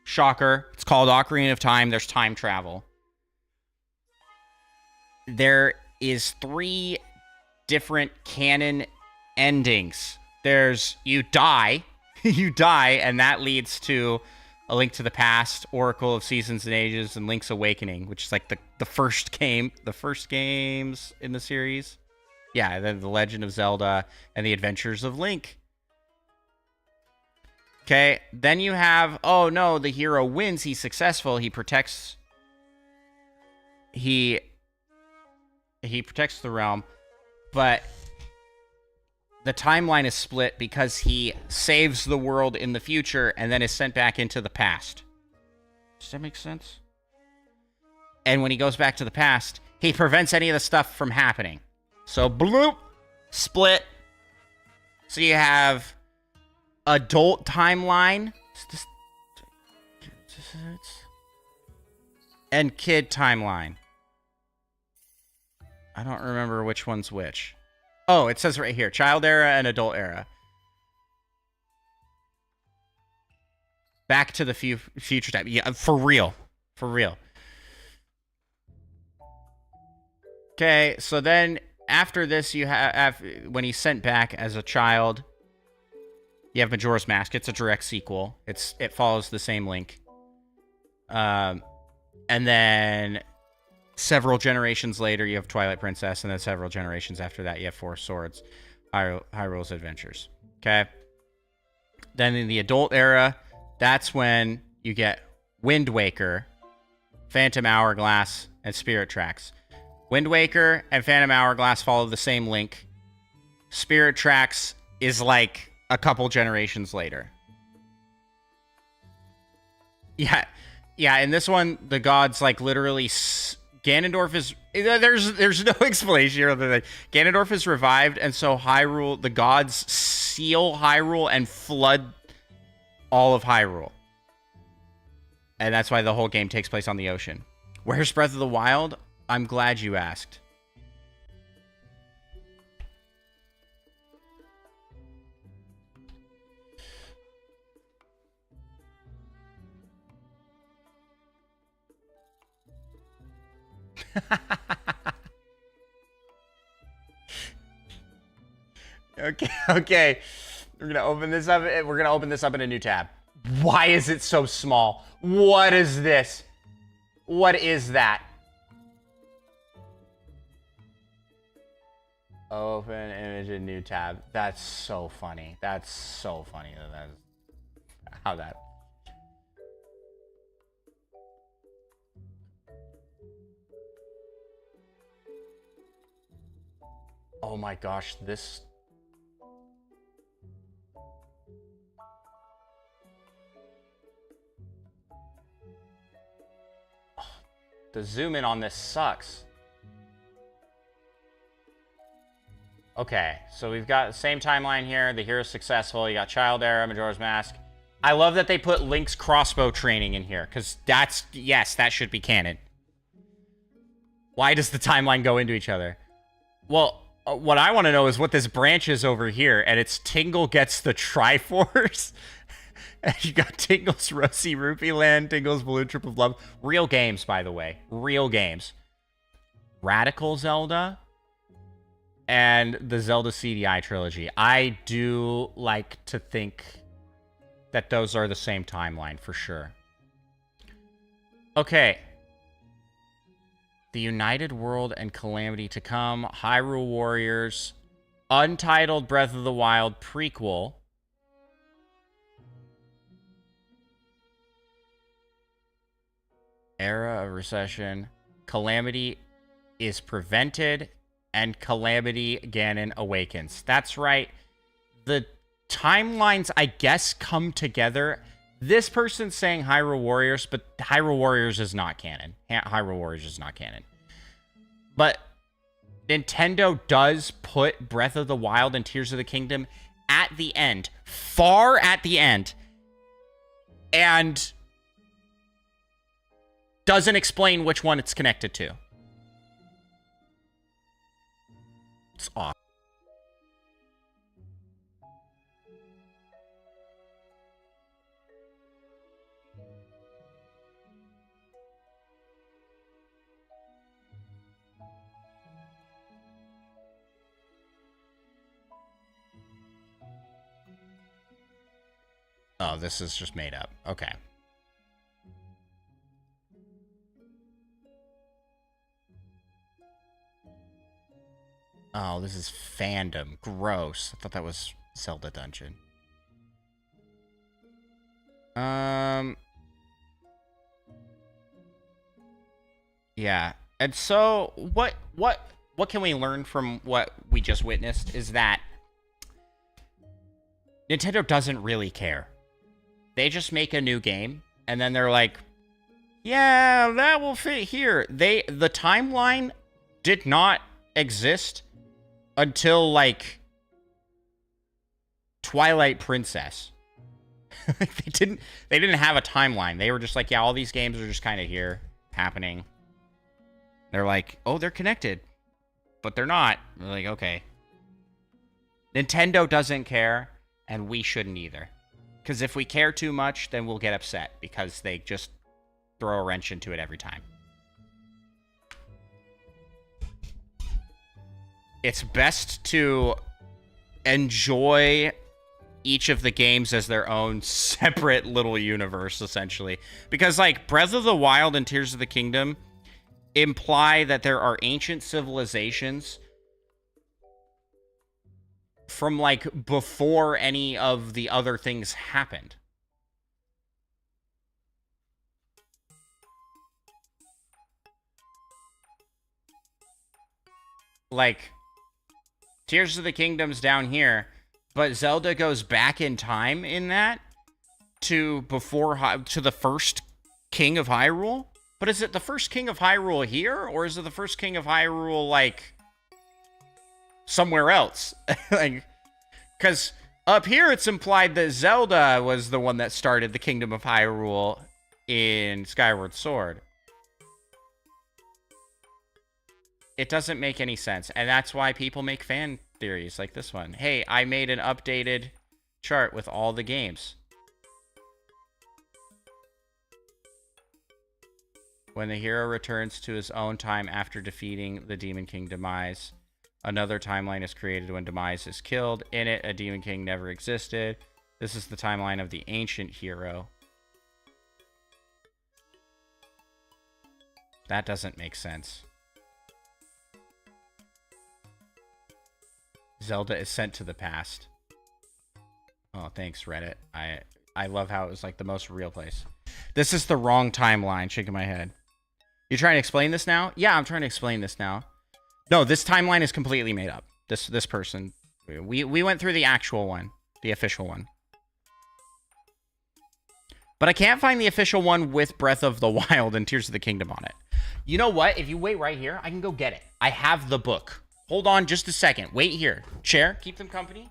Shocker. It's called Ocarina of Time. There's time travel. There is 3 different canon endings. There's you die. You die, and that leads to A Link to the Past, Oracle of Seasons and Ages, and Link's Awakening, which is like the first games in the series. Yeah, then The Legend of Zelda and The Adventures of Link. Okay, then you have, oh no, the hero wins, he's successful, he protects the realm, but the timeline is split because he saves the world in the future and then is sent back into the past. Does that make sense? And when he goes back to the past, he prevents any of the stuff from happening. So, bloop, split. So you have adult timeline and kid timeline. I don't remember which one's which. Oh, it says right here, child era and adult era. Back to the future time. Yeah, for real. For real. Okay, so then after this, you have when he's sent back as a child, you have Majora's Mask. It's a direct sequel. It follows the same Link. And then several generations later, you have Twilight Princess, and then several generations after that, you have Four Swords, Hyrule's Adventures. Okay? Then in the adult era, that's when you get Wind Waker, Phantom Hourglass, and Spirit Tracks. Wind Waker and Phantom Hourglass follow the same Link. Spirit Tracks is like a couple generations later. Yeah, in this one, the gods like literally... Ganondorf is... There's no explanation here other than Ganondorf is revived, and so Hyrule... The gods seal Hyrule and flood all of Hyrule. And that's why the whole game takes place on the ocean. Where's Breath of the Wild? I'm glad you asked. Okay. We're gonna open this up. We're gonna open this up in a new tab. Why is it so small? What is this? What is that? Open image in new tab. That's so funny. That's so funny. That's how that. Oh my gosh, this... Oh, the zoom in on this sucks. Okay, so we've got the same timeline here. The hero's successful. You got Child Era, Majora's Mask. I love that they put Link's crossbow training in here, because that's... Yes, that should be canon. Why does the timeline go into each other? Well... What I want to know is what this branch is over here, and it's Tingle gets the Triforce. And you got Tingle's Rosy Rupee Land, Tingle's Balloon Trip of Love. Real games, by the way. Real games. Radical Zelda and the Zelda CDI trilogy. I do like to think that those are the same timeline, for sure. Okay. The United World and Calamity to Come, Hyrule Warriors, Untitled Breath of the Wild prequel. Era of Recession, Calamity is prevented, and Calamity Ganon awakens. That's right. The timelines, I guess, come together. This person's saying Hyrule Warriors, but Hyrule Warriors is not canon. Hyrule Warriors is not canon. But Nintendo does put Breath of the Wild and Tears of the Kingdom at the end, far at the end, and doesn't explain which one it's connected to. It's off. Oh, this is just made up. Okay. Oh, this is fandom. Gross. I thought that was Zelda Dungeon. Yeah. And so what can we learn from what we just witnessed is that Nintendo doesn't really care. They just make a new game and then they're like, yeah, that will fit here. The timeline did not exist until like Twilight Princess. they didn't have a timeline. They were just like, yeah, all these games are just kind of here happening. They're like, oh, they're connected, but they're not. They're like, okay. Nintendo doesn't care, and we shouldn't either. Because if we care too much, then we'll get upset because they just throw a wrench into it every time. It's best to enjoy each of the games as their own separate little universe, essentially. Because, like, Breath of the Wild and Tears of the Kingdom imply that there are ancient civilizations from, like, before any of the other things happened. Like, Tears of the Kingdom's down here, but Zelda goes back in time in that to the first King of Hyrule. But is it the first King of Hyrule here, or is it the first King of Hyrule, like, somewhere else? Like, because up here it's implied that Zelda was the one that started the Kingdom of Hyrule in Skyward Sword. It doesn't make any sense, and that's why people make fan theories like this one. Hey, I made an updated chart with all the games. When the hero returns to his own time after defeating the Demon King Demise, another timeline is created when Demise is killed. In it, a Demon King never existed. This is the timeline of the ancient hero. That doesn't make sense. Zelda is sent to the past. Oh, thanks, Reddit. I love how it was like the most real place. This is the wrong timeline, shaking my head. You're trying to explain this now? Yeah, I'm trying to explain this now. No, this timeline is completely made up. This person. We went through the actual one. The official one. But I can't find the official one with Breath of the Wild and Tears of the Kingdom on it. You know what? If you wait right here, I can go get it. I have the book. Hold on just a second. Wait here. Chair, keep them company.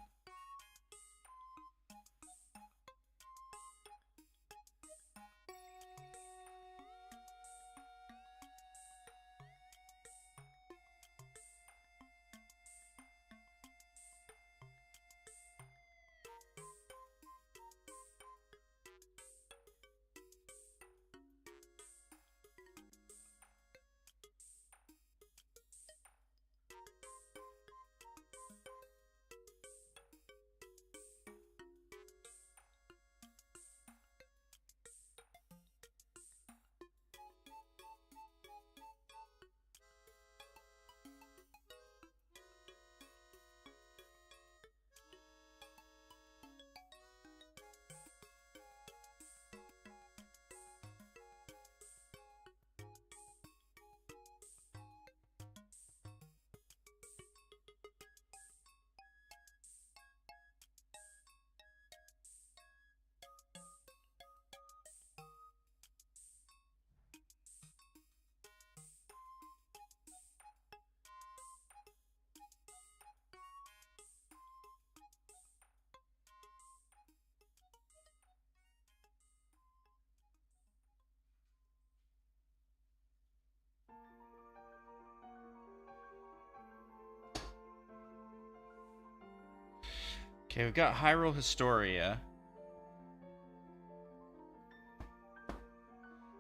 Okay, we've got Hyrule Historia.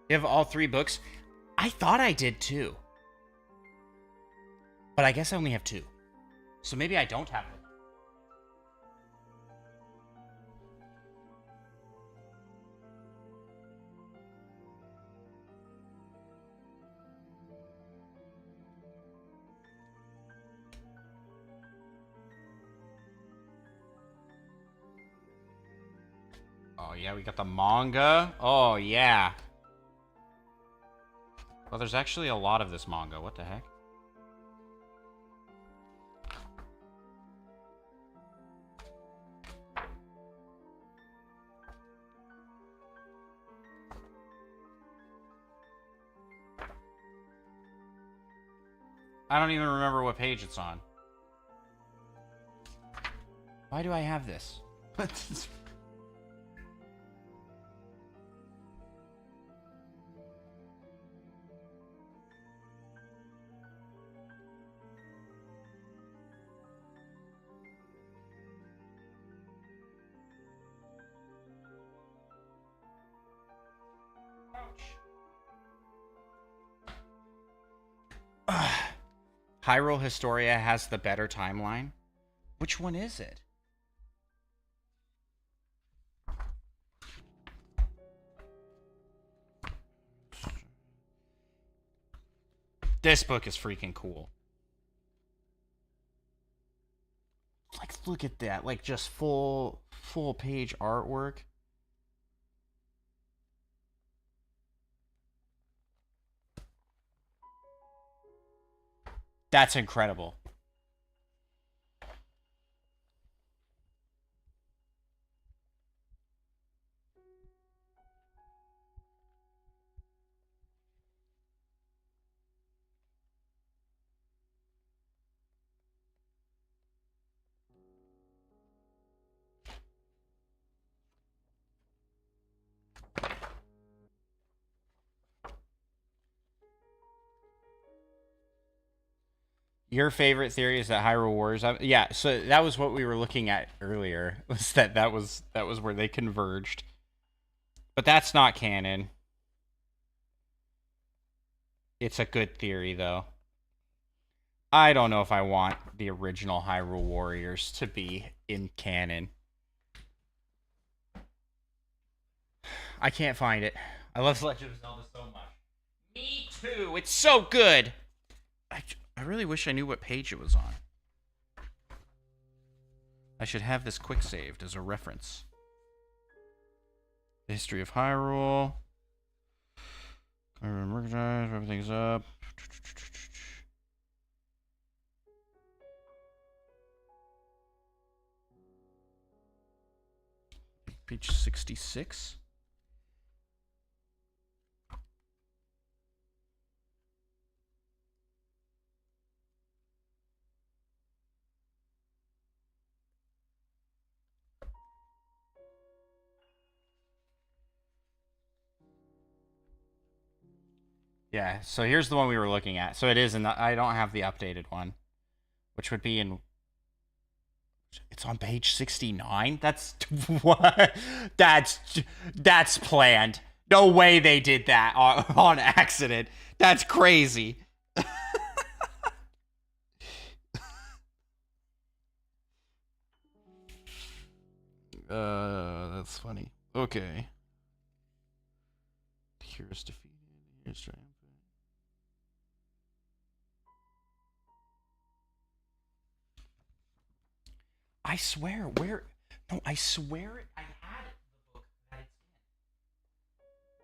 You have all 3 books? I thought I did too. But I guess I only have 2. So maybe I don't have them. Oh yeah, we got the manga. Oh yeah. Well, there's actually a lot of this manga. What the heck? I don't even remember what page it's on. Why do I have this? Hyrule Historia has the better timeline. Which one is it? This book is freaking cool. Like, look at that. Like, just full page artwork. That's incredible. Your favorite theory is that Hyrule Warriors. Yeah, so that was what we were looking at earlier. Was that was where they converged? But that's not canon. It's a good theory, though. I don't know if I want the original Hyrule Warriors to be in canon. I can't find it. I love Legend of Zelda so much. Me too. It's so good. I really wish I knew what page it was on. I should have this quick saved as a reference. The history of Hyrule. Merchandise, everything's up. Page 66. Yeah, so here's the one we were looking at. So it is, and I don't have the updated one, which would be in. It's on page 69. That's what? That's planned. No way they did that on accident. That's crazy. That's funny. Okay. Here's defeated. Here's triumphant. I swear, where? No, I swear I had it in the book that it's in.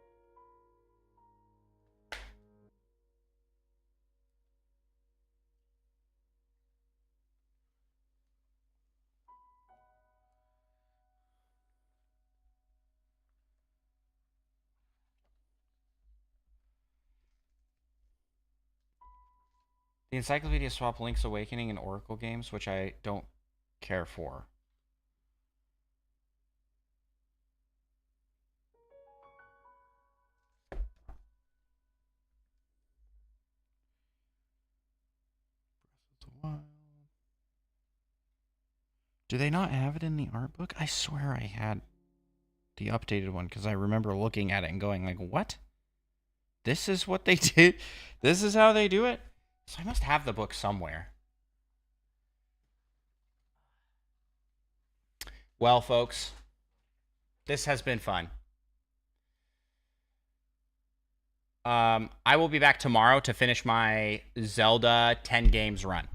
The encyclopedia swap Link's Awakening and Oracle games, which I don't care for. Breath of the Wild. Do they not have it in the art book? I swear I had the updated one because I remember looking at it and going like, what? This is what they did? This is how they do it? So I must have the book somewhere. Well, folks, this has been fun. I will be back tomorrow to finish my Zelda 10 games run.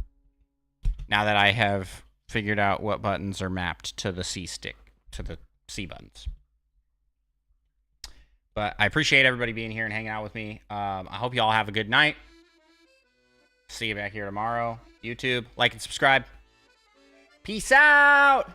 Now that I have figured out what buttons are mapped to the C stick, to the C buttons. But I appreciate everybody being here and hanging out with me. I hope you all have a good night. See you back here tomorrow. YouTube, like and subscribe. Peace out!